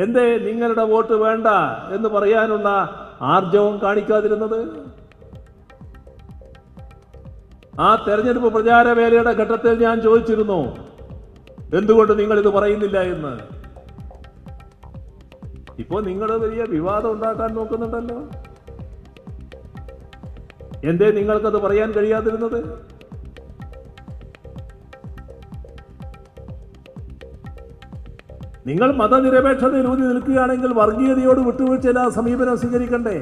എന്തേ നിങ്ങളുടെ വോട്ട് വേണ്ട എന്ന് പറയാനുള്ള ആർജവം കാണിക്കാതിരുന്നത്? ആ തെരഞ്ഞെടുപ്പ് പ്രചാരവേലയുടെ ഘട്ടത്തിൽ ഞാൻ ചോദിച്ചിരുന്നു, എന്തുകൊണ്ട് നിങ്ങൾ ഇത് പറയുന്നില്ല എന്ന്. ഇപ്പോൾ നിങ്ങൾ വലിയ വിവാദം ഉണ്ടാക്കാൻ നോക്കുന്നുണ്ടല്ലോ. എന്തേ നിങ്ങൾക്കത് പറയാൻ കഴിയാതിരുന്നത്? നിങ്ങൾ മതനിരപേക്ഷതയിൽ ഊന്നി നിൽക്കുകയാണെങ്കിൽ വർഗീയതയോട് വിട്ടുവീഴ്ചയില്ലാതെ സമീപനം സ്വീകരിക്കണ്ടേ?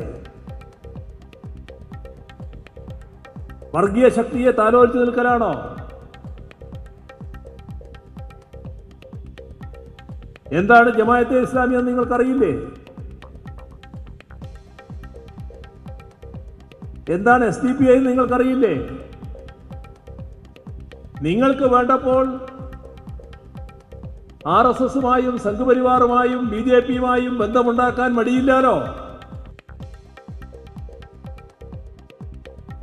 വർഗീയ ശക്തിയെ താലോലിച്ച് നിൽക്കലാണോ? എന്താണ് ജമാഅത്തെ ഇസ്ലാമി എന്ന് നിങ്ങൾക്കറിയില്ലേ? എന്താണ് SDP എന്ന് നിങ്ങൾക്കറിയില്ലേ? നിങ്ങൾക്ക് വേണ്ടപ്പോൾ RSSുമായും സംഘപരിവാറുമായും BJPയുമായും ബന്ധമുണ്ടാക്കാൻ മടിയില്ലാലോ.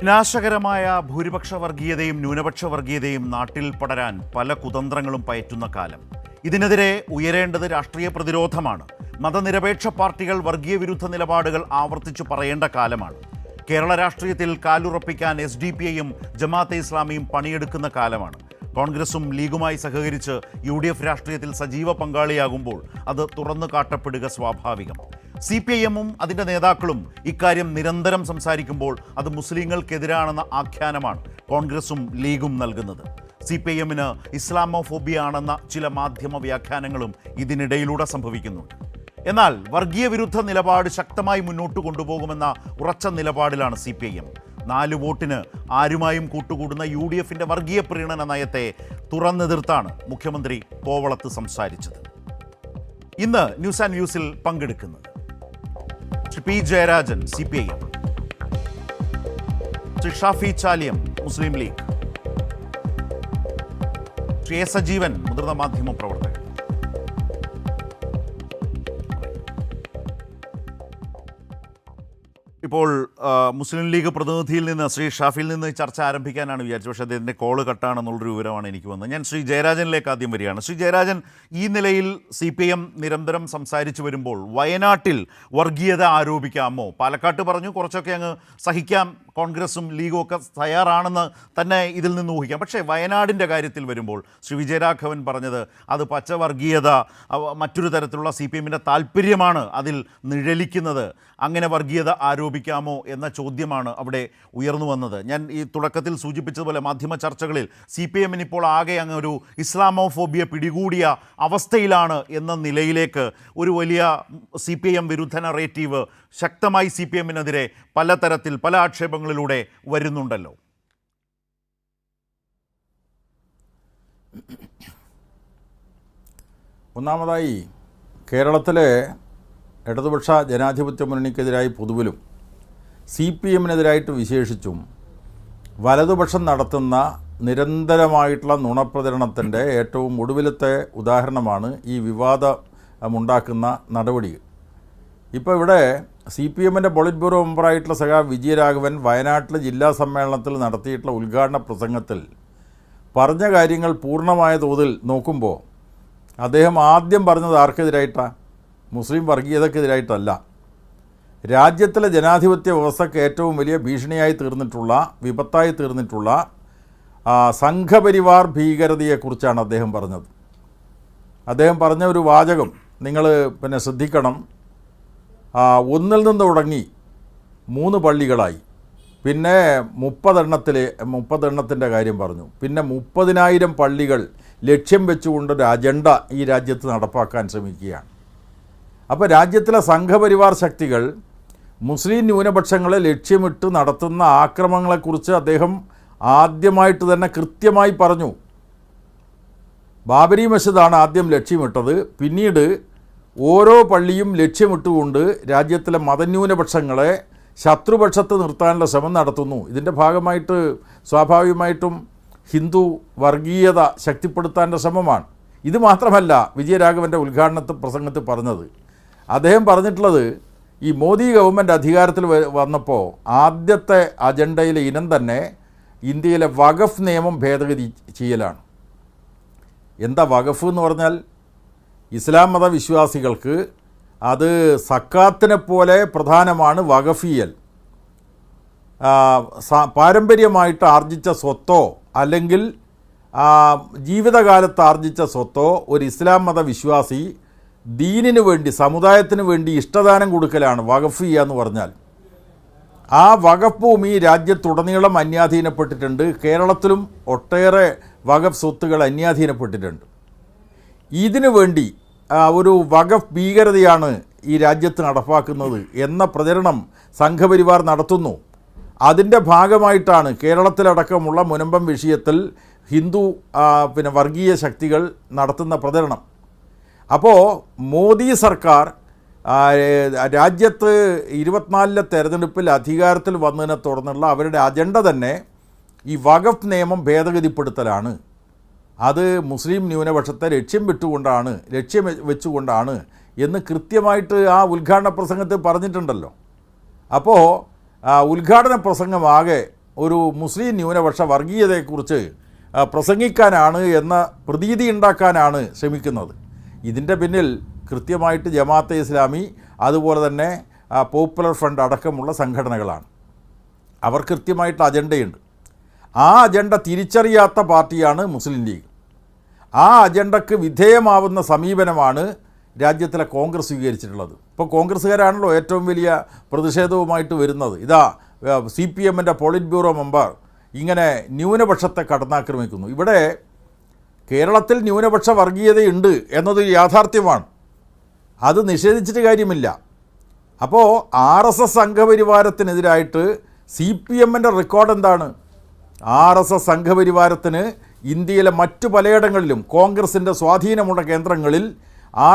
വിനാശകരമായ ഭൂരിപക്ഷ വർഗീയതയും ന്യൂനപക്ഷ വർഗീയതയും നാട്ടിൽ പടരാൻ പല കുതന്ത്രങ്ങളും പയറ്റുന്ന കാലം. ഇതിനെതിരെ ഉയരേണ്ടത് രാഷ്ട്രീയ പ്രതിരോധമാണ്. മതനിരപേക്ഷ പാർട്ടികൾ വർഗീയ വിരുദ്ധ നിലപാടുകൾ ആവർത്തിച്ചു പറയേണ്ട കാലമാണ്. കേരള രാഷ്ട്രീയത്തിൽ കാലുറപ്പിക്കാൻ SDPIയും ജമാഅത്തെ ഇസ്ലാമിയും പണിയെടുക്കുന്ന കാലമാണ്. കോൺഗ്രസും ലീഗുമായി സഹകരിച്ച് UDF രാഷ്ട്രീയത്തിൽ സജീവ പങ്കാളിയാകുമ്പോൾ അത് തുറന്നു കാട്ടപ്പെടുക സ്വാഭാവികം. CPIഎമ്മും അതിൻ്റെ നേതാക്കളും ഇക്കാര്യം നിരന്തരം സംസാരിക്കുമ്പോൾ അത് മുസ്ലിങ്ങൾക്കെതിരാണെന്ന ആഖ്യാനമാണ് കോൺഗ്രസും ലീഗും നൽകുന്നത്. CPIഎമ്മിന് ഇസ്ലാമോഫോബിയ ആണെന്ന ചില മാധ്യമ വ്യാഖ്യാനങ്ങളും ഇതിനിടയിലൂടെ സംഭവിക്കുന്നുണ്ട്. എന്നാൽ വർഗീയ വിരുദ്ധ നിലപാട് ശക്തമായി മുന്നോട്ട് കൊണ്ടുപോകുമെന്ന ഉറച്ച നിലപാടിലാണ് CPIഎം. 4 വോട്ടിന് ആരുമായും കൂട്ടുകൂടുന്ന UDFിൻ്റെ വർഗീയ പ്രീണന നയത്തെ തുറന്നെതിർത്താണ് മുഖ്യമന്ത്രി കോവളത്ത് സംസാരിച്ചത്. ഇന്ന് ന്യൂസ് ആൻഡ് വ്യൂസിൽ പങ്കെടുക്കുന്നത് ശ്രീ P. ജയരാജൻ CPIഎം, ശ്രീ ഷാഫി ചാലിയം മുസ്ലിം ലീഗ്, ശ്രീ A. സജീവൻ മുതിർന്ന മാധ്യമ പ്രവർത്തകൻ. ഇപ്പോൾ മുസ്ലിം ലീഗ് പ്രതിനിധിയിൽ നിന്ന് ശ്രീ ഷാഫിയിൽ നിന്ന് ചർച്ച ആരംഭിക്കാനാണ് വിചാരിച്ചത്. പക്ഷേ അദ്ദേഹത്തിൻ്റെ കോള് കട്ടാണെന്നുള്ളൊരു വിവരമാണ് എനിക്ക് വന്നത്. ഞാൻ ശ്രീ ജയരാജനിലേക്ക് ആദ്യം വരികയാണ്. ശ്രീ ജയരാജൻ, ഈ നിലയിൽ CPIഎം നിരന്തരം സംസാരിച്ചു വരുമ്പോൾ വയനാട്ടിൽ വർഗീയത ആരോപിക്കാമോ? പാലക്കാട്ട് പറഞ്ഞു കുറച്ചൊക്കെ അങ്ങ് സഹിക്കാം, കോൺഗ്രസും ലീഗും ഒക്കെ തയ്യാറാണെന്ന് തന്നെ ഇതിൽ നിന്ന് ഊഹിക്കാം. പക്ഷേ വയനാടിൻ്റെ കാര്യത്തിൽ വരുമ്പോൾ ശ്രീ വിജയരാഘവൻ പറഞ്ഞത് അത് പച്ചവർഗീയത, മറ്റൊരു തരത്തിലുള്ള CPIഎമ്മിൻ്റെ താല്പര്യമാണ് അതിൽ നിഴലിക്കുന്നത്. അങ്ങനെ വർഗീയത ആരോപിക്കാമോ എന്ന ചോദ്യമാണ് അവിടെ ഉയർന്നു വന്നത്. ഞാൻ ഈ തുടക്കത്തിൽ സൂചിപ്പിച്ചതുപോലെ മാധ്യമ ചർച്ചകളിൽ CPIഎമ്മിന് ഇപ്പോൾ ആകെ അങ്ങ് ഒരു ഇസ്ലാമോഫോബിയ പിടികൂടിയ അവസ്ഥയിലാണ് എന്ന നിലയിലേക്ക് ഒരു വലിയ CPIഎം വിരുദ്ധ നറേറ്റീവ് ശക്തമായി CPIഎമ്മിനെതിരെ പലതരത്തിൽ പല ആക്ഷേപങ്ങളിലൂടെ വരുന്നുണ്ടല്ലോ. ഒന്നാമതായി കേരളത്തിലെ ഇടതുപക്ഷ ജനാധിപത്യ മുന്നണിക്കെതിരായി പൊതുവിലും CPIഎമ്മിനെതിരായിട്ട് വിശേഷിച്ചും വലതുപക്ഷം നടത്തുന്ന നിരന്തരമായിട്ടുള്ള നുണപ്രചരണത്തിൻ്റെ ഏറ്റവും ഒടുവിലത്തെ ഉദാഹരണമാണ് ഈ വിവാദമുണ്ടാക്കുന്ന നടപടി. ഇപ്പോൾ ഇവിടെ CPIഎമ്മിൻ്റെ പോളിറ്റ് ബ്യൂറോ മെമ്പറായിട്ടുള്ള സഖാവ് വിജയരാഘവൻ വയനാട്ടിലെ ജില്ലാ സമ്മേളനത്തിൽ നടത്തിയിട്ടുള്ള ഉദ്ഘാടന പ്രസംഗത്തിൽ പറഞ്ഞ കാര്യങ്ങൾ പൂർണ്ണമായ തോതിൽ നോക്കുമ്പോൾ അദ്ദേഹം ആദ്യം പറഞ്ഞത് ആർക്കെതിരായിട്ടാണ്? മുസ്ലിം വർഗീയതക്കെതിരായിട്ടല്ല. രാജ്യത്തിലെ ജനാധിപത്യ വ്യവസ്ഥയ്ക്ക് ഏറ്റവും വലിയ ഭീഷണിയായി തീർന്നിട്ടുള്ള, വിപത്തായി തീർന്നിട്ടുള്ള സംഘപരിവാർ ഭീകരതയെക്കുറിച്ചാണ് അദ്ദേഹം പറഞ്ഞത്. അദ്ദേഹം പറഞ്ഞ ഒരു വാചകം നിങ്ങൾ ശ്രദ്ധിക്കണം. 1 നിന്ന് തുടങ്ങി 3 പള്ളികളായി, പിന്നെ 30 കാര്യം പറഞ്ഞു, പിന്നെ 30,000 പള്ളികൾ ലക്ഷ്യം വെച്ചുകൊണ്ടൊരു അജണ്ട ഈ രാജ്യത്ത് നടപ്പാക്കാൻ ശ്രമിക്കുകയാണ്. അപ്പോൾ രാജ്യത്തിലെ സംഘപരിവാർ ശക്തികൾ മുസ്ലിം ന്യൂനപക്ഷങ്ങളെ ലക്ഷ്യമിട്ട് നടത്തുന്ന ആക്രമണങ്ങളെക്കുറിച്ച് അദ്ദേഹം ആദ്യമായിട്ട് തന്നെ കൃത്യമായി പറഞ്ഞു. ബാബരി മസ്ജിദാണ് ആദ്യം ലക്ഷ്യമിട്ടത്, പിന്നീട് ഓരോ പള്ളിയും ലക്ഷ്യമിട്ടുകൊണ്ട് രാജ്യത്തിലെ മതന്യൂനപക്ഷങ്ങളെ ശത്രുപക്ഷത്ത് നിർത്താനുള്ള ശ്രമം നടത്തുന്നു. ഇതിൻ്റെ ഭാഗമായിട്ട് സ്വാഭാവികമായിട്ടും ഹിന്ദു വർഗീയത ശക്തിപ്പെടുത്താനുള്ള ശ്രമമാണ്. ഇത് മാത്രമല്ല വിജയരാഘവൻ്റെ ഉദ്ഘാടന പ്രസംഗത്തിൽ പറഞ്ഞത്. അദ്ദേഹം പറഞ്ഞിട്ടുള്ളത് ഈ മോദി ഗവൺമെൻറ് അധികാരത്തിൽ വന്നപ്പോൾ ആദ്യത്തെ അജണ്ടയിലെ ഇനം തന്നെ ഇന്ത്യയിലെ വഖഫ് നിയമം ഭേദഗതി ചെയ്യലാണ്. എന്താ വഖഫ് എന്ന് പറഞ്ഞാൽ? ഇസ്ലാം മതവിശ്വാസികൾക്ക് അത് സക്കാത്തിനെ പോലെ പ്രധാനമാണ് വഖഫിയൽ. പാരമ്പര്യമായിട്ട് ആർജിച്ച സ്വത്തോ അല്ലെങ്കിൽ ജീവിതകാലത്ത് ആർജിച്ച സ്വത്തോ ഒരു ഇസ്ലാം മത വിശ്വാസി ദീനിന് വേണ്ടി, സമുദായത്തിന് വേണ്ടി ഇഷ്ടദാനം കൊടുക്കലാണ് വഖഫ് ചെയ്യുക എന്ന് പറഞ്ഞാൽ. ആ വഖഫ് ഭൂമി രാജ്യത്തുടനീളം അന്യാധീനപ്പെട്ടിട്ടുണ്ട്. കേരളത്തിലും ഒട്ടേറെ വഖഫ് സ്വത്തുകൾ അന്യാധീനപ്പെട്ടിട്ടുണ്ട്. ഇതിനു വേണ്ടി ഒരു വഖഫ് ഭീകരതയാണ് ഈ രാജ്യത്ത് നടപ്പാക്കുന്നത് എന്ന പ്രചരണം സംഘപരിവാർ നടത്തുന്നു. അതിൻ്റെ ഭാഗമായിട്ടാണ് കേരളത്തിലടക്കമുള്ള മുനമ്പം വിഷയത്തിൽ ഹിന്ദു വർഗീയ ശക്തികൾ നടത്തുന്ന പ്രചരണം. അപ്പോൾ മോദി സർക്കാർ രാജ്യത്ത് 24-ലെ തെരഞ്ഞെടുപ്പിൽ അധികാരത്തിൽ വന്നതിനെ തുടർന്നുള്ള അവരുടെ അജണ്ട തന്നെ ഈ വഖഫ് നിയമം ഭേദഗതിപ്പെടുത്തലാണ്. അത് മുസ്ലിം ന്യൂനപക്ഷത്തെ ലക്ഷ്യം വെച്ചുകൊണ്ടാണ് എന്ന് കൃത്യമായിട്ട് ആ ഉദ്ഘാടന പ്രസംഗത്തിൽ പറഞ്ഞിട്ടുണ്ടല്ലോ. അപ്പോൾ ഉദ്ഘാടന പ്രസംഗമാകെ ഒരു മുസ്ലിം ന്യൂനപക്ഷ വർഗീയതയെക്കുറിച്ച് പ്രസംഗിക്കാനാണ് എന്ന പ്രതീതി ഉണ്ടാക്കാനാണ് ശ്രമിക്കുന്നത്. ഇതിൻ്റെ പിന്നിൽ കൃത്യമായിട്ട് ജമാഅത്തെ ഇസ്ലാമി, അതുപോലെ തന്നെ പോപ്പുലർ ഫ്രണ്ട് അടക്കമുള്ള സംഘടനകളാണ്. അവർ കൃത്യമായിട്ട് അജണ്ടയുണ്ട്. ആ അജണ്ട തിരിച്ചറിയാത്ത പാർട്ടിയാണ് മുസ്ലിം ലീഗ്. ആ അജണ്ടക്ക് വിധേയമാവുന്ന സമീപനമാണ് രാജ്യത്തിലെ കോൺഗ്രസ് സ്വീകരിച്ചിട്ടുള്ളത്. ഇപ്പോൾ കോൺഗ്രസ്സുകാരാണല്ലോ ഏറ്റവും വലിയ പ്രതിഷേധവുമായിട്ട് വരുന്നത്. ഇതാ CPM-ൻ്റെ പോളിറ്റ് ബ്യൂറോ മെമ്പർ ഇങ്ങനെ ന്യൂനപക്ഷത്തെ കടന്നാക്രമിക്കുന്നു. ഇവിടെ കേരളത്തിൽ ന്യൂനപക്ഷ വർഗീയതയുണ്ട് എന്നത് യാഥാർത്ഥ്യമാണ്. അത് നിഷേധിച്ചിട്ട് കാര്യമില്ല. അപ്പോൾ RSS സംഘപരിവാരത്തിനെതിരായിട്ട് CPM-ൻ്റെ റെക്കോർഡ് എന്താണ്? RSS സംഘപരിവാരത്തിന് ഇന്ത്യയിലെ മറ്റു പലയിടങ്ങളിലും കോൺഗ്രസിൻ്റെ സ്വാധീനമുള്ള കേന്ദ്രങ്ങളിൽ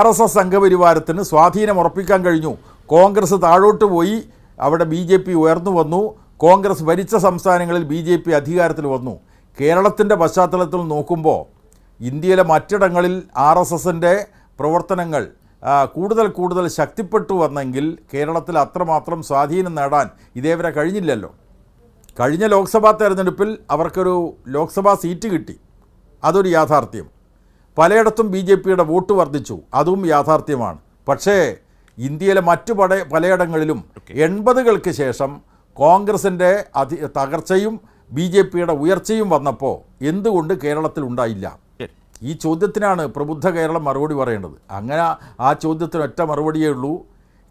RSS സംഘപരിവാരത്തിന് സ്വാധീനം ഉറപ്പിക്കാൻ കഴിഞ്ഞു. കോൺഗ്രസ് താഴോട്ട് പോയി, അവിടെ BJP ഉയർന്നു വന്നു. കോൺഗ്രസ് ഭരിച്ച സംസ്ഥാനങ്ങളിൽ BJP അധികാരത്തിൽ വന്നു. കേരളത്തിൻ്റെ പശ്ചാത്തലത്തിൽ നോക്കുമ്പോൾ ഇന്ത്യയിലെ മറ്റിടങ്ങളിൽ RSSൻ്റെ പ്രവർത്തനങ്ങൾ കൂടുതൽ ശക്തിപ്പെട്ടു വന്നെങ്കിൽ കേരളത്തിൽ അത്രമാത്രം സ്വാധീനം നേടാൻ ഇതേവരെ കഴിഞ്ഞില്ലല്ലോ. കഴിഞ്ഞ ലോക്സഭാ തെരഞ്ഞെടുപ്പിൽ അവർക്കൊരു ലോക്സഭാ സീറ്റ് കിട്ടി, അതൊരു യാഥാർത്ഥ്യം. പലയിടത്തും BJPയുടെ വോട്ട് വർദ്ധിച്ചു, അതും യാഥാർത്ഥ്യമാണ്. പക്ഷേ ഇന്ത്യയിലെ മറ്റു പലയിടങ്ങളിലും 80-കൾക്ക് ശേഷം കോൺഗ്രസിൻ്റെ തകർച്ചയും BJPയുടെ ഉയർച്ചയും വന്നപ്പോൾ എന്തുകൊണ്ട് കേരളത്തിൽ ഉണ്ടായില്ല? ഈ ചോദ്യത്തിനാണ് പ്രബുദ്ധ കേരളം മറുപടി പറയേണ്ടത്. അങ്ങനെ ആ ചോദ്യത്തിന് ഒറ്റ മറുപടിയേ ഉള്ളൂ.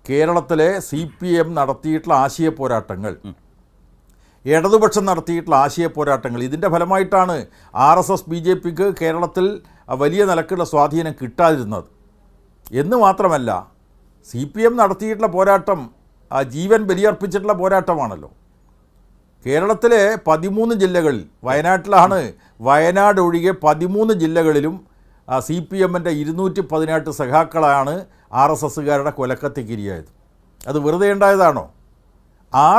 കേരളത്തിലെ CPM നടത്തിയിട്ടുള്ള ആശയ പോരാട്ടങ്ങൾ, ഇടതുപക്ഷം നടത്തിയിട്ടുള്ള ആശയ പോരാട്ടങ്ങൾ, ഇതിൻ്റെ ഫലമായിട്ടാണ് RSS BJPക്ക് കേരളത്തിൽ വലിയ നിലക്കുള്ള സ്വാധീനം കിട്ടാതിരുന്നത്. എന്ന് മാത്രമല്ല, CPM നടത്തിയിട്ടുള്ള പോരാട്ടം ജീവൻ ബലിയർപ്പിച്ചിട്ടുള്ള പോരാട്ടമാണല്ലോ. കേരളത്തിലെ 13 ജില്ലകളിൽ, വയനാട് ഒഴികെ 13 ജില്ലകളിലും CPM-ൻ്റെ 218 സഖാക്കളാണ് RSSകാരുടെ കൊലക്കത്തിക്കിരിയായത്. അത് വെറുതെ ഉണ്ടായതാണോ?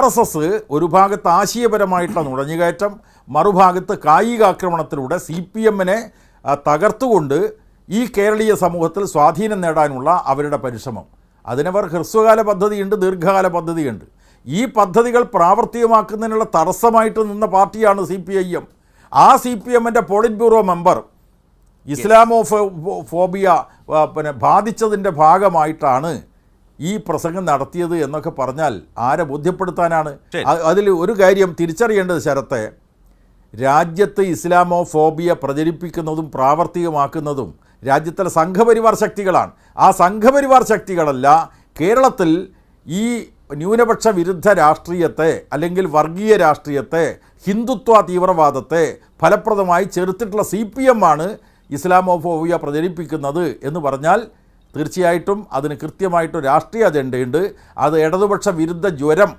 RSS ഒരു ഭാഗത്ത് ആശയപരമായിട്ടുള്ള നുഴഞ്ഞുകയറ്റം, മറുഭാഗത്ത് കായികാക്രമണത്തിലൂടെ CPM-നെ തകർത്തുകൊണ്ട് ഈ കേരളീയ സമൂഹത്തിൽ സ്വാധീനം നേടാനുള്ള അവരുടെ പരിശ്രമം, അതിനവർ ഹ്രസ്വകാല പദ്ധതിയുണ്ട്, ദീർഘകാല പദ്ധതിയുണ്ട്. ഈ പദ്ധതികൾ പ്രാവർത്തികമാക്കുന്നതിനുള്ള തടസ്സമായിട്ട് നിന്ന പാർട്ടിയാണ് CPIM. ആ CPM-ൻ്റെ പോളിറ്റ് ബ്യൂറോ മെമ്പർ ഇസ്ലാമോഫോബിയ ബാധിച്ചതിൻ്റെ ഭാഗമായിട്ടാണ് ഈ പ്രസംഗം നടത്തിയത് എന്നൊക്കെ പറഞ്ഞാൽ ആരെ ബോധ്യപ്പെടുത്താനാണ്? അതിൽ ഒരു കാര്യം തിരിച്ചറിയേണ്ടത് ശരത്തെ, രാജ്യത്ത് ഇസ്ലാമോഫോബിയ പ്രചരിപ്പിക്കുന്നതും പ്രാവർത്തികമാക്കുന്നതും രാജ്യത്തിലെ സംഘപരിവാർ ശക്തികളാണ്. ആ സംഘപരിവാർ ശക്തികളല്ല കേരളത്തിൽ ഈ ന്യൂനപക്ഷ വിരുദ്ധ രാഷ്ട്രീയത്തെ, അല്ലെങ്കിൽ വർഗീയ രാഷ്ട്രീയത്തെ, ഹിന്ദുത്വ തീവ്രവാദത്തെ ഫലപ്രദമായി ചെറുത്തിട്ടുള്ള CPM-ആണ് ഇസ്ലാമോഫോബിയ പ്രചരിപ്പിക്കുന്നത് എന്ന് പറഞ്ഞാൽ തീർച്ചയായിട്ടും അതിന് കൃത്യമായിട്ട് രാഷ്ട്രീയ അജണ്ടയുണ്ട്. അത് ഇടതുപക്ഷ വിരുദ്ധ ജ്വരം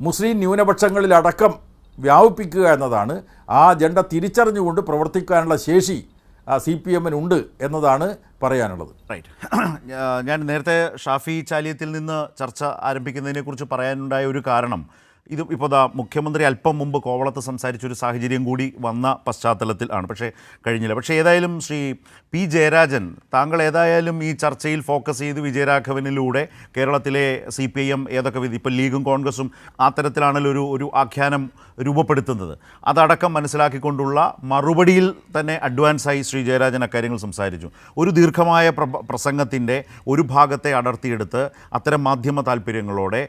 മുസ്ലിം ന്യൂനപക്ഷങ്ങളിലടക്കം വ്യാപിപ്പിക്കുക എന്നതാണ്. ആ അജണ്ട തിരിച്ചറിഞ്ഞുകൊണ്ട് പ്രവർത്തിക്കാനുള്ള ശേഷി CPM-നുണ്ട് എന്നതാണ് പറയാനുള്ളത്. റൈറ്റ്. ഞാൻ നേരത്തെ ഷാഫി ചാലിയത്തിൽ നിന്ന് ചർച്ച ആരംഭിക്കുന്നതിനെക്കുറിച്ച് പറയാനുണ്ടായ ഒരു കാരണം, ഇത് ഇപ്പോൾ മുഖ്യമന്ത്രി അല്പം മുമ്പ് കോവളത്ത് സംസാരിച്ചൊരു സാഹചര്യം കൂടി വന്ന പശ്ചാത്തലത്തിൽ ആണ്, പക്ഷേ കഴിഞ്ഞില്ല. പക്ഷേ ഏതായാലും ശ്രീ പി ജയരാജൻ, താങ്കൾ ഏതായാലും ഈ ചർച്ചയിൽ ഫോക്കസ് ചെയ്ത് വിജയരാഘവനിലൂടെ കേരളത്തിലെ CPIM ഏതൊക്കെ വിധി, ഇപ്പോൾ ലീഗും കോൺഗ്രസും ആ തരത്തിലാണല്ലോ ഒരു ആഖ്യാനം രൂപപ്പെടുത്തുന്നത്, അതടക്കം മനസ്സിലാക്കിക്കൊണ്ടുള്ള മറുപടിയിൽ തന്നെ അഡ്വാൻസായി ശ്രീ ജയരാജൻ അക്കാര്യങ്ങൾ സംസാരിച്ചു. ഒരു ദീർഘമായ പ്രസംഗത്തിൻ്റെ ഒരു ഭാഗത്തെ അടർത്തിയെടുത്ത് അത്തരം മാധ്യമ താല്പര്യങ്ങളോടെ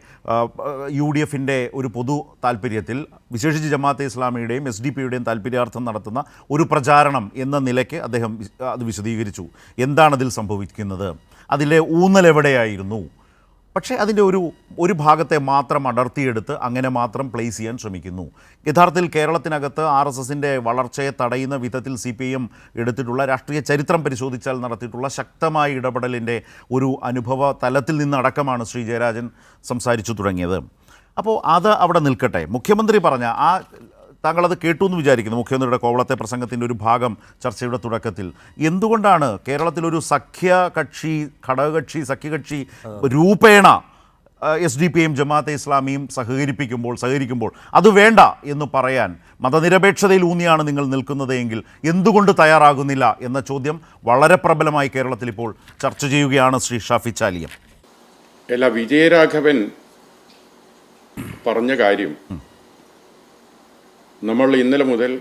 UDFൻ്റെ ഒരു പൊതു താല്പര്യത്തിൽ, വിശേഷിച്ച് ജമാഅത്തെ ഇസ്ലാമിയുടെയും SDPയുടെയും താല്പര്യാർത്ഥം നടത്തുന്ന ഒരു പ്രചാരണം എന്ന നിലയ്ക്ക് അദ്ദേഹം അത് വിശദീകരിച്ചു. എന്താണതിൽ സംഭവിക്കുന്നത്, അതിലെ ഊന്നൽ എവിടെയായിരുന്നു. പക്ഷേ അതിൻ്റെ ഒരു ഭാഗത്തെ മാത്രം അടർത്തിയെടുത്ത് അങ്ങനെ മാത്രം പ്ലേസ് ചെയ്യാൻ ശ്രമിക്കുന്നു. യഥാർത്ഥത്തിൽ കേരളത്തിനകത്ത് RSSൻ്റെ വളർച്ചയെ തടയുന്ന വിധത്തിൽ CPIM എടുത്തിട്ടുള്ള രാഷ്ട്രീയ ചരിത്രം പരിശോധിച്ചാൽ നടത്തിയിട്ടുള്ള ശക്തമായ ഇടപെടലിൻ്റെ ഒരു അനുഭവ തലത്തിൽ നിന്നടക്കമാണ് ശ്രീ ജയരാജൻ സംസാരിച്ചു തുടങ്ങിയത്. അപ്പോൾ അത് അവിടെ നിൽക്കട്ടെ. മുഖ്യമന്ത്രി പറഞ്ഞ താങ്കളത് കേട്ടു എന്ന് വിചാരിക്കുന്നു, മുഖ്യമന്ത്രിയുടെ കോവളത്തെ പ്രസംഗത്തിൻ്റെ ഒരു ഭാഗം ചർച്ചയുടെ തുടക്കത്തിൽ. എന്തുകൊണ്ടാണ് കേരളത്തിലൊരു സഖ്യകക്ഷി രൂപേണ SDPയും ജമാഅത്തെ ഇസ്ലാമിയും സഹകരിക്കുമ്പോൾ അത് വേണ്ട എന്ന് പറയാൻ മതനിരപേക്ഷതയിൽ ഊന്നിയാണ് നിങ്ങൾ നിൽക്കുന്നത് എങ്കിൽ എന്തുകൊണ്ട് തയ്യാറാകുന്നില്ല എന്ന ചോദ്യം വളരെ പ്രബലമായി കേരളത്തിൽ ഇപ്പോൾ ചർച്ച ചെയ്യുകയാണ് ശ്രീ ഷാഫി ചാലിയം. വിജയരാഘവൻ പറഞ്ഞ കാര്യം നമ്മൾ ഇന്നലെ മുതൽ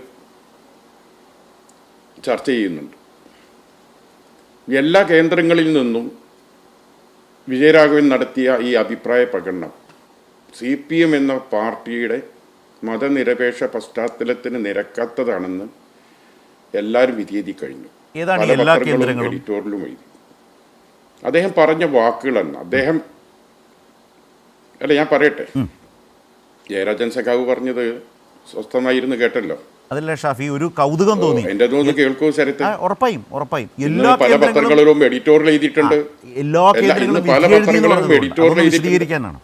ചർച്ച ചെയ്യുന്നുണ്ട്. എല്ലാ കേന്ദ്രങ്ങളിൽ നിന്നും വിജയരാഘവൻ നടത്തിയ ഈ അഭിപ്രായ പ്രകടനം CPM എന്ന പാർട്ടിയുടെ മതനിരപേക്ഷ പശ്ചാത്തലത്തിന് നിരക്കാത്തതാണെന്ന് എല്ലാവരും വിധിയെഴുതി കഴിഞ്ഞു. പല പത്രങ്ങളും എഡിറ്റോറിയലും എഴുതി. അദ്ദേഹം പറഞ്ഞ വാക്കുകളെന്ന് ഞാൻ പറയട്ടെ. ജയരാജൻ സഖാവ് പറഞ്ഞത് സ്വസ്ഥമായിരുന്നു കേട്ടല്ലോ. അതല്ല ഷാഫി, ഒരു കൗതുകം തോന്നി. എന്റെ തോന്നുന്നു കേൾക്കൂ ശരത്ത്. ഉറപ്പായും പല പത്രങ്ങളിലും എഡിറ്റോറിയൽ എഴുതിയിട്ടുണ്ട്. പല പത്രങ്ങളിലും എഡിറ്റോറിയൽ എഴുതിയിരിക്കാനാണ്.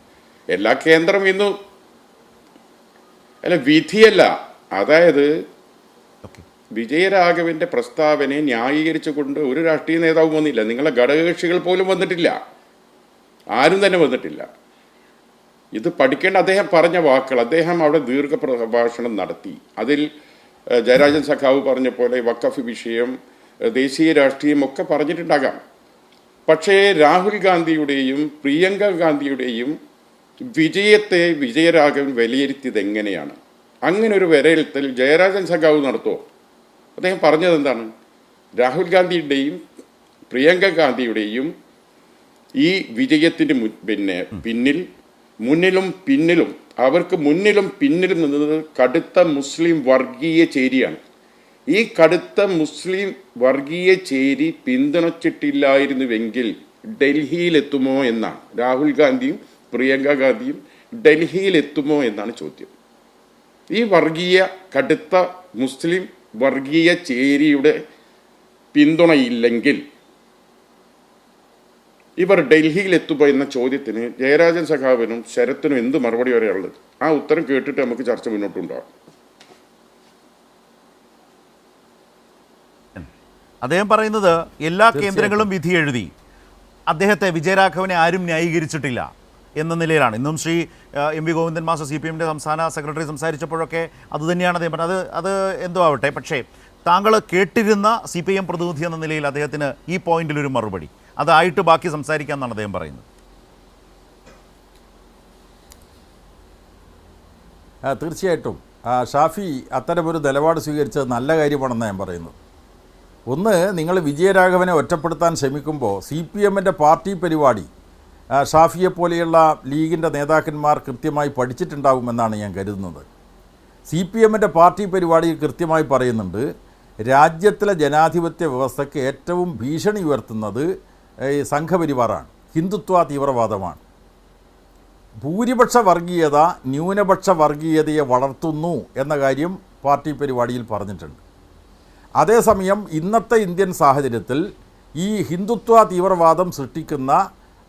എല്ലാ കേന്ദ്രം ഇന്ന് വിധിയല്ല. അതായത് വിജയരാഘവന്റെ പ്രസ്താവനയെ ന്യായീകരിച്ചുകൊണ്ട് ഒരു രാഷ്ട്രീയ നേതാവും വന്നില്ല. നിങ്ങളെ ഘടകകക്ഷികൾ പോലും വന്നിട്ടില്ല, ആരും തന്നെ വന്നിട്ടില്ല. ഇത് പഠിക്കേണ്ട അദ്ദേഹം പറഞ്ഞ വാക്കുകൾ. അദ്ദേഹം അവിടെ ദീർഘപ്രഭാഷണം നടത്തി. അതിൽ ജയരാജൻ സഖാവ് പറഞ്ഞ പോലെ വഖഫ് വിഷയം, ദേശീയ രാഷ്ട്രീയം ഒക്കെ പറഞ്ഞിട്ടുണ്ടാകാം. പക്ഷേ രാഹുൽ ഗാന്ധിയുടെയും പ്രിയങ്ക ഗാന്ധിയുടെയും വിജയത്തെ വിജയരാഘവൻ വിലയിരുത്തിയത് എങ്ങനെയാണ്? അങ്ങനെ ഒരു വിലയിരുത്തൽ ജയരാജൻ സഖാവ് നടത്തുമോ? അദ്ദേഹം പറഞ്ഞത് എന്താണ്? രാഹുൽ ഗാന്ധിയുടെയും പ്രിയങ്ക ഗാന്ധിയുടെയും ഈ വിജയത്തിന് മുന്നിലും പിന്നിലും അവർക്ക് മുന്നിലും പിന്നിലും നിന്നത് കടുത്ത മുസ്ലിം വർഗീയ ചേരിയാണ്. ഈ കടുത്ത മുസ്ലിം വർഗീയ ചേരി പിന്തുണച്ചിട്ടില്ലായിരുന്നുവെങ്കിൽ ഡൽഹിയിലെത്തുമോ എന്നാണ്. രാഹുൽ ഗാന്ധിയും പ്രിയങ്ക ഗാന്ധിയും ഡൽഹിയിലെത്തുമോ എന്നാണ് ചോദ്യം. ഈ കടുത്ത മുസ്ലിം വർഗീയ ചേരിയുടെ പിന്തുണയില്ലെങ്കിൽ ഇവർ ഡൽഹിയിലെത്തുമ്പോൾ എന്ന ചോദ്യത്തിന് ജയരാജൻ സഖാവിനും ശരത്തിനും എന്ത് മറുപടി പറയാനുള്ളത്? ആ ഉത്തരം കേട്ടിട്ട് നമുക്ക് ചർച്ച മുന്നോട്ടുണ്ടാകും. അദ്ദേഹം പറയുന്നത് എല്ലാ കേന്ദ്രങ്ങളും വിധി എഴുതി, അദ്ദേഹത്തെ വിജയരാഘവനെ ആരും ന്യായീകരിച്ചിട്ടില്ല എന്ന നിലയിലാണ്. ഇന്നും ശ്രീ MV ഗോവിന്ദൻ മാസ്റ്റർ CPMൻ്റെ സംസ്ഥാന സെക്രട്ടറി സംസാരിച്ചപ്പോഴൊക്കെ അതുതന്നെയാണ് അദ്ദേഹം പറഞ്ഞത്. അത് എന്തോ ആവട്ടെ, പക്ഷേ താങ്കൾ കേട്ടിരുന്ന CPM പ്രതിനിധി എന്ന നിലയിൽ അദ്ദേഹത്തിന് ഈ പോയിന്റിലൊരു മറുപടി അതായിട്ട് ബാക്കി സംസാരിക്കാമെന്നാണ് അദ്ദേഹം പറയുന്നത്. തീർച്ചയായിട്ടും ഷാഫി അത്തരമൊരു നിലപാട് സ്വീകരിച്ചത് നല്ല കാര്യമാണെന്ന് ഞാൻ പറയുന്നത്. ഒന്ന്, നിങ്ങൾ വിജയരാഘവനെ ഒറ്റപ്പെടുത്താൻ ശ്രമിക്കുമ്പോൾ CPMൻ്റെ പാർട്ടി പരിപാടി ഷാഫിയെ പോലെയുള്ള ലീഗിൻ്റെ നേതാക്കന്മാർ കൃത്യമായി പഠിച്ചിട്ടുണ്ടാകുമെന്നാണ് ഞാൻ കരുതുന്നത്. CPMൻ്റെ പാർട്ടി പരിപാടിയിൽ കൃത്യമായി പറയുന്നുണ്ട്, രാജ്യത്തിലെ ജനാധിപത്യ വ്യവസ്ഥയ്ക്ക് ഏറ്റവും ഭീഷണി ഉയർത്തുന്നത് സംഘപരിവാറാണ്, ഹിന്ദുത്വ തീവ്രവാദമാണ്. ഭൂരിപക്ഷ വർഗീയത ന്യൂനപക്ഷ വർഗീയതയെ വളർത്തുന്നു എന്ന കാര്യം പാർട്ടി പരിപാടിയിൽ പറഞ്ഞിട്ടുണ്ട്. അതേസമയം ഇന്നത്തെ ഇന്ത്യൻ സാഹചര്യത്തിൽ ഈ ഹിന്ദുത്വ തീവ്രവാദം സൃഷ്ടിക്കുന്ന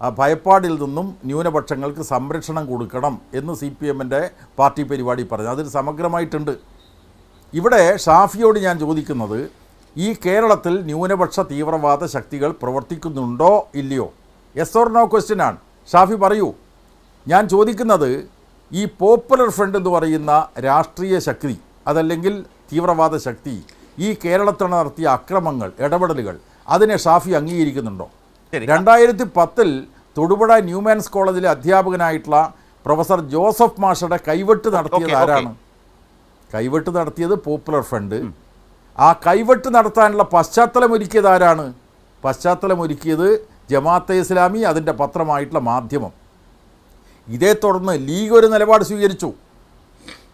ഭയപ്പാടിൽ നിന്നും ന്യൂനപക്ഷങ്ങൾക്ക് സംരക്ഷണം കൊടുക്കണം എന്ന് CPMൻ്റെ പാർട്ടി പരിപാടി പറഞ്ഞു. അതിൽ സമഗ്രമായിട്ടുണ്ട്. ഇവിടെ ഷാഫിയോട് ഞാൻ ചോദിക്കുന്നത്, ഈ കേരളത്തിൽ ന്യൂനപക്ഷ തീവ്രവാദ ശക്തികൾ പ്രവർത്തിക്കുന്നുണ്ടോ ഇല്ലയോ? യെസ് ഓർ നോ ക്വസ്റ്റ്യനാണ്. ഷാഫി പറയൂ. ഞാൻ ചോദിക്കുന്നത്, ഈ പോപ്പുലർ ഫ്രണ്ട് എന്ന് പറയുന്ന രാഷ്ട്രീയ ശക്തി അതല്ലെങ്കിൽ തീവ്രവാദ ശക്തി ഈ കേരളത്തിൽ നടത്തിയ അക്രമങ്ങൾ ഇടപെടലുകൾ അതിനെ ഷാഫി അംഗീകരിക്കുന്നുണ്ടോ? 2010 തൊടുപുഴ ന്യൂമാൻസ് കോളേജിലെ അധ്യാപകനായിട്ടുള്ള പ്രൊഫസർ ജോസഫ് മാഷയുടെ കൈവെട്ട് നടത്തിയത് ആരാണ്? കൈവെട്ട് നടത്തിയത് പോപ്പുലർ ഫ്രണ്ട്. ആ കൈവെട്ട് നടത്താനുള്ള പശ്ചാത്തലമൊരുക്കിയത് ആരാണ്? പശ്ചാത്തലമൊരുക്കിയത് ജമാഅത്തെ ഇസ്ലാമി, അതിൻ്റെ പത്രമായിട്ടുള്ള മാധ്യമം. ഇതേ തുടർന്ന് ലീഗ് ഒരു നിലപാട് സ്വീകരിച്ചു.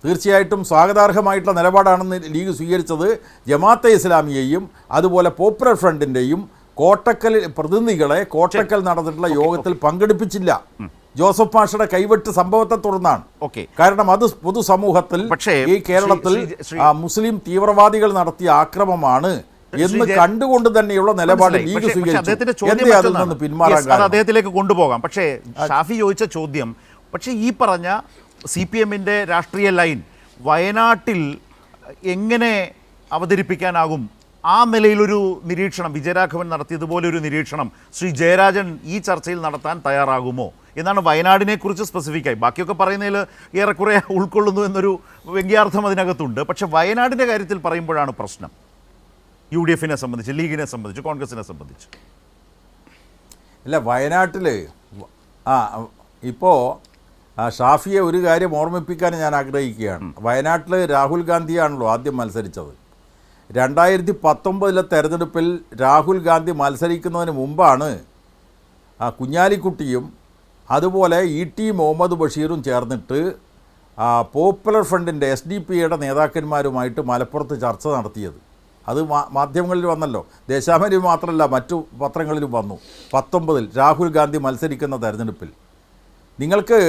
തീർച്ചയായിട്ടും സ്വാഗതാർഹമായിട്ടുള്ള നിലപാടാണെന്ന് ലീഗ് സ്വീകരിച്ചത്. ജമാഅത്തെ ഇസ്ലാമിയെയും അതുപോലെ പോപ്പുലർ ഫ്രണ്ടിൻ്റെയും കോട്ടക്കൽ പ്രതിനിധികളെ കോട്ടക്കൽ നടന്നിട്ടുള്ള യോഗത്തിൽ പങ്കെടുപ്പിച്ചില്ല. ജോസഫ് മാഷയുടെ കൈവെട്ട് സംഭവത്തെ തുടർന്നാണ്. കാരണം അത് പൊതുസമൂഹത്തിൽ ഈ കേരളത്തിൽ മുസ്ലിം തീവ്രവാദികൾ നടത്തിയ ആക്രമമാണ് എന്ന് കണ്ടുകൊണ്ട് തന്നെയുള്ള നിലപാട് ലീഗ് സ്വീകരിച്ചു. എന്തേ അതിൽ നിന്ന് പിന്മാറാൻ? അദ്ദേഹത്തിലേക്ക് കൊണ്ടുപോകാം. പക്ഷേ ഷാഫി ചോദിച്ച ചോദ്യം, പക്ഷേ ഈ പറഞ്ഞ CPM-ന്റെ രാഷ്ട്രീയ ലൈൻ വയനാട്ടിൽ എങ്ങനെ അവതരിപ്പിക്കാനാകും? ആ നിലയിലൊരു നിരീക്ഷണം വിജയരാഘവൻ നടത്തിയതുപോലെ ഒരു നിരീക്ഷണം ശ്രീ ജയരാജൻ ഈ ചർച്ചയിൽ നടത്താൻ തയ്യാറാകുമോ എന്നാണ് വയനാടിനെ കുറിച്ച് സ്പെസിഫിക്കായി. ബാക്കിയൊക്കെ പറയുന്നതിൽ ഏറെക്കുറെ ഉൾക്കൊള്ളുന്നു എന്നൊരു വ്യംഗ്യാർത്ഥം അതിനകത്തുണ്ട്. പക്ഷെ വയനാടിൻ്റെ കാര്യത്തിൽ പറയുമ്പോഴാണ് പ്രശ്നം. UDF-നെ സംബന്ധിച്ച്, ലീഗിനെ സംബന്ധിച്ച്, കോൺഗ്രസിനെ സംബന്ധിച്ച്. അല്ല, വയനാട്ടിൽ ഇപ്പോൾ ഷാഫിയെ ഒരു കാര്യം ഓർമ്മിപ്പിക്കാൻ ഞാൻ ആഗ്രഹിക്കുകയാണ്. വയനാട്ടിൽ രാഹുൽ ഗാന്ധിയാണല്ലോ ആദ്യം മത്സരിച്ചത്. 2019 തെരഞ്ഞെടുപ്പിൽ രാഹുൽ ഗാന്ധി മത്സരിക്കുന്നതിന് മുമ്പാണ് കുഞ്ഞാലിക്കുട്ടിയും അതുപോലെ ET മുഹമ്മദ് ബഷീറും ചേർന്നിട്ട് പോപ്പുലർ ഫ്രണ്ടിൻ്റെ SDP-യുടെ നേതാക്കന്മാരുമായിട്ട് മലപ്പുറത്ത് ചർച്ച നടത്തിയത്. അത് മാധ്യമങ്ങളിൽ വന്നല്ലോ. ദേശാഭിമാനി മാത്രമല്ല, മറ്റു പത്രങ്ങളിലും വന്നു. 19 രാഹുൽ ഗാന്ധി മത്സരിക്കുന്ന തെരഞ്ഞെടുപ്പിൽ. നിങ്ങൾക്ക്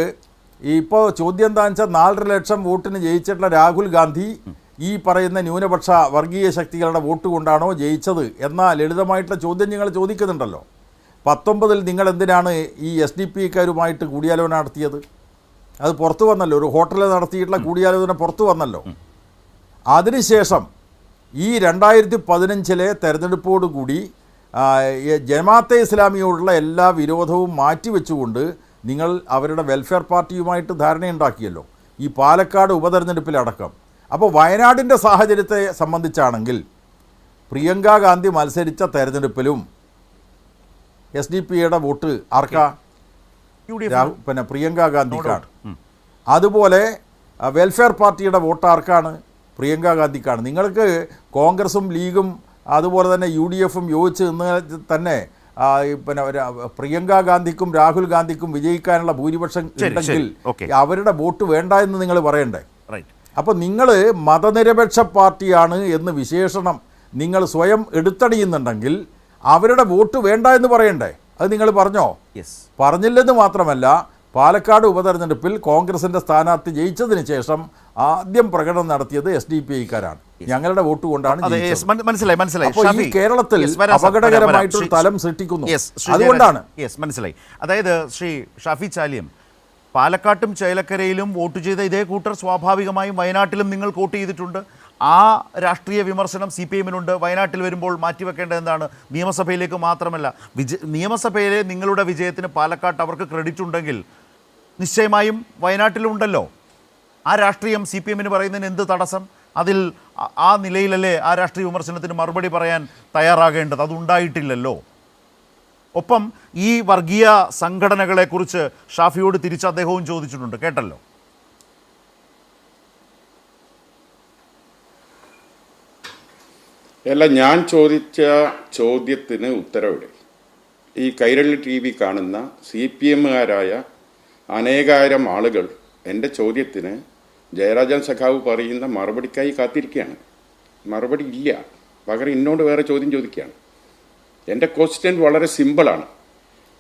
ഇപ്പോൾ ചോദ്യം എന്താണെന്ന് വെച്ചാൽ 4.5 ലക്ഷം വോട്ടിന് ജയിച്ചിട്ടുള്ള രാഹുൽ ഗാന്ധി ഈ പറയുന്ന ന്യൂനപക്ഷ വർഗീയ ശക്തികളുടെ വോട്ട് കൊണ്ടാണോ ജയിച്ചത് എന്ന ലളിതമായിട്ടുള്ള ചോദ്യം നിങ്ങൾ ചോദിക്കുന്നുണ്ടല്ലോ. 19 നിങ്ങൾ എന്തിനാണ് ഈ SDP-ക്കാരുമായിട്ട് കൂടിയാലോചന നടത്തിയത്? അത് പുറത്തു വന്നല്ലോ. ഒരു ഹോട്ടലിൽ നടത്തിയിട്ടുള്ള കൂടിയാലോചന പുറത്തു വന്നല്ലോ. അതിനുശേഷം ഈ 2015 തെരഞ്ഞെടുപ്പോടുകൂടി ജമാഅത്തെ ഇസ്ലാമിയോടുള്ള എല്ലാ വിരോധവും മാറ്റിവെച്ചുകൊണ്ട് നിങ്ങൾ അവരുടെ വെൽഫെയർ പാർട്ടിയുമായിട്ട് ധാരണയുണ്ടാക്കിയല്ലോ, ഈ പാലക്കാട് ഉപതെരഞ്ഞെടുപ്പിലടക്കം. അപ്പോൾ വയനാടിൻ്റെ സാഹചര്യത്തെ സംബന്ധിച്ചാണെങ്കിൽ പ്രിയങ്ക ഗാന്ധി മത്സരിച്ച തെരഞ്ഞെടുപ്പിലും SDP-യുടെ വോട്ട് ആർക്കാ? പിന്നെ പ്രിയങ്ക ഗാന്ധിക്കാണ്. അതുപോലെ വെൽഫെയർ പാർട്ടിയുടെ വോട്ട് ആർക്കാണ്? പ്രിയങ്ക ഗാന്ധിക്കാണ്. നിങ്ങൾക്ക് കോൺഗ്രസും ലീഗും അതുപോലെ തന്നെ UDF-ഉം യോജിച്ച് നിന്ന് തന്നെ പിന്നെ പ്രിയങ്ക ഗാന്ധിക്കും രാഹുൽ ഗാന്ധിക്കും വിജയിക്കാനുള്ള ഭൂരിപക്ഷം ഉണ്ടെങ്കിൽ അവരുടെ വോട്ട് വേണ്ട എന്ന് നിങ്ങൾ പറയണ്ടേ? അപ്പോൾ നിങ്ങൾ മതനിരപേക്ഷ പാർട്ടിയാണ് എന്ന് വിശേഷണം നിങ്ങൾ സ്വയം എടുത്തടിയുന്നുണ്ടെങ്കിൽ അവരുടെ വോട്ട് വേണ്ട എന്ന് പറയണ്ടേ? അത് നിങ്ങൾ പറഞ്ഞോ? പറഞ്ഞില്ലെന്ന് മാത്രമല്ല, പാലക്കാട് ഉപതെരഞ്ഞെടുപ്പിൽ കോൺഗ്രസിൻ്റെ സ്ഥാനാർത്ഥി ജയിച്ചതിന് ശേഷം ആദ്യം പ്രകടനം നടത്തിയത് SDP-ക്കാരാണ്. ഞങ്ങളുടെ വോട്ട് കൊണ്ടാണ് മനസ്സിലായി. അപ്പോൾ ഈ കേരളത്തിൽ അപകടകരമായിട്ടൊരു തലം സൃഷ്ടിക്കുന്നു. അതുകൊണ്ടാണ് മനസ്സിലായി. അതായത് ശ്രീ ഷാഫി ചാലിയം, പാലക്കാട്ടും ചേലക്കരയിലും വോട്ട് ചെയ്ത ഇതേ കൂട്ടർ സ്വാഭാവികമായും വയനാട്ടിലും നിങ്ങൾ വോട്ട് ചെയ്തിട്ടുണ്ട്. ആ രാഷ്ട്രീയ വിമർശനം CPM-നുണ്ട്. വയനാട്ടിൽ വരുമ്പോൾ മാറ്റിവെക്കേണ്ടത് എന്താണ്? നിയമസഭയിലേക്ക് മാത്രമല്ല, നിയമസഭയിലെ നിങ്ങളുടെ വിജയത്തിന് പാലക്കാട്ട് അവർക്ക് ക്രെഡിറ്റ് ഉണ്ടെങ്കിൽ നിശ്ചയമായും വയനാട്ടിലുണ്ടല്ലോ. ആ രാഷ്ട്രീയം CPM-ന് പറയുന്നതിന് എന്ത് തടസ്സം? അതിൽ ആ നിലയിലല്ലേ ആ രാഷ്ട്രീയ വിമർശനത്തിന് മറുപടി പറയാൻ തയ്യാറാകേണ്ടത്? അതുണ്ടായിട്ടില്ലല്ലോ. ഒപ്പം ഈ വർഗീയ സംഘടനകളെക്കുറിച്ച് ഷാഫിയോട് തിരിച്ച് അദ്ദേഹവും ചോദിച്ചിട്ടുണ്ട്, കേട്ടല്ലോ. അല്ല, ഞാൻ ചോദിച്ച ചോദ്യത്തിന് ഉത്തരവിടെ ഈ കൈരളി TV കാണുന്ന CPM-കാരായ അനേകായിരം ആളുകൾ എൻ്റെ ചോദ്യത്തിന് ജയരാജൻ സഖാവ് പറയുന്ന മറുപടിക്കായി കാത്തിരിക്കുകയാണ്. മറുപടി ഇല്ല, പകരം എന്നോട് വേറെ ചോദ്യം ചോദിക്കുകയാണ്. എൻ്റെ ക്വസ്റ്റ്യൻ വളരെ സിമ്പിളാണ്.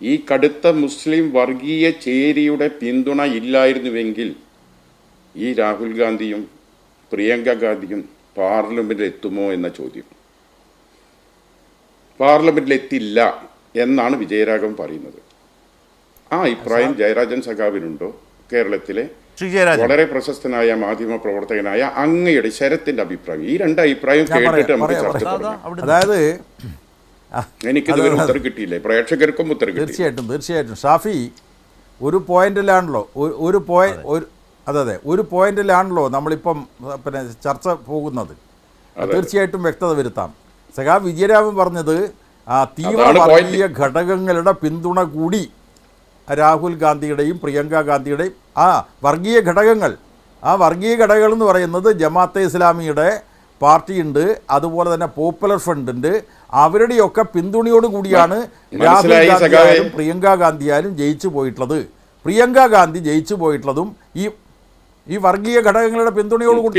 ഈ കടുത്ത മുസ്ലിം വർഗീയ ചേരിയുടെ പിന്തുണ ഇല്ലായിരുന്നുവെങ്കിൽ ഈ രാഹുൽ ഗാന്ധിയും പ്രിയങ്ക ഗാന്ധിയും പാർലമെൻറ്റിൽ എത്തുമോ എന്ന ചോദ്യം. പാർലമെൻറ്റിൽ എത്തില്ല എന്നാണ് വിജയരാഘവൻ പറയുന്നത്. ആ അഭിപ്രായം ജയരാജൻ സഖാവിനുണ്ടോ? കേരളത്തിലെ വളരെ പ്രശസ്തനായ മാധ്യമ പ്രവർത്തകനായ അങ്ങയുടെ ശരത്തിന്റെ അഭിപ്രായം. ഈ രണ്ട് അഭിപ്രായം കേട്ടിട്ട് നമുക്ക് ചർച്ച തുടങ്ങാം. അതായത് എനിക്കിതുവരെ ഉത്തരം കിട്ടിയില്ലേ? പ്രേക്ഷകർക്കും ഉത്തരം കിട്ടി. തീർച്ചയായിട്ടും ഷാഫി ഒരു പോയിന്റിലാണല്ലോ. അതെ ഒരു പോയിന്റിലാണല്ലോ നമ്മളിപ്പം പിന്നെ ചർച്ച പോകുന്നത്. തീർച്ചയായിട്ടും വ്യക്തത വരുത്താം. സഖാ വിജയരാമൻ പറഞ്ഞത് തീവ്ര വർഗീയ ഘടകങ്ങളുടെ പിന്തുണ കൂടി രാഹുൽ ഗാന്ധിയുടെയും പ്രിയങ്ക ഗാന്ധിയുടെയും വർഗീയ ഘടകങ്ങൾ, വർഗീയ ഘടകങ്ങൾ എന്ന് പറയുന്നത് ജമാഅത്തെ ഇസ്ലാമിയുടെ പാർട്ടിയുണ്ട്, അതുപോലെ തന്നെ പോപ്പുലർ ഫ്രണ്ടുണ്ട്. അവരുടെയൊക്കെ പിന്തുണയോട് കൂടിയാണ് രാഹുൽ ഗാന്ധിയായാലും പ്രിയങ്ക ഗാന്ധിയായാലും ജയിച്ചു പോയിട്ടുള്ളത്. പ്രിയങ്ക ഗാന്ധി ജയിച്ചു പോയിട്ടുള്ളതും ഈ വർഗീയ ഘടകങ്ങളുടെ പിന്തുണയോട് കൂടി.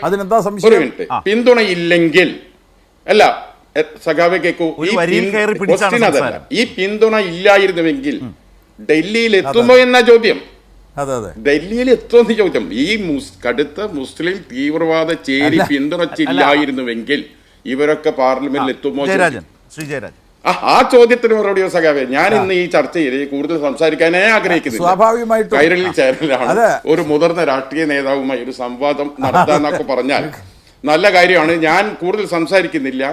അതിനെന്താ സംശയം? പിന്തുണയില്ലെങ്കിൽ അല്ല സഖാവെ കേൾക്കൂ, ഈ പിന്തുണ ഇല്ലായിരുന്നുവെങ്കിൽ ഡൽഹിയിൽ എത്തുമോ എന്ന ചോദ്യം. ഡൽഹിയിൽ എത്തുമെന്ന് ചോദ്യം. ഈ കടുത്ത മുസ്ലിം തീവ്രവാദ ചേരി പിന്തുണച്ചില്ലായിരുന്നുവെങ്കിൽ ഇവരൊക്കെ പാർലമെന്റിൽ എത്തുമോ? ആ ചോദ്യത്തിന് മറുപടിയോ സഖാവെ? ഞാൻ ഇന്ന് ഈ ചർച്ചയിൽ കൂടുതൽ സംസാരിക്കാനേ ആഗ്രഹിക്കുന്നില്ല. കൈരളി ചാനലാണ് ഒരു മുതിർന്ന രാഷ്ട്രീയ നേതാവുമായി ഒരു സംവാദം നടത്താന്നൊക്കെ പറഞ്ഞാൽ നല്ല കാര്യമാണ്. ഞാൻ കൂടുതൽ സംസാരിക്കുന്നില്ല.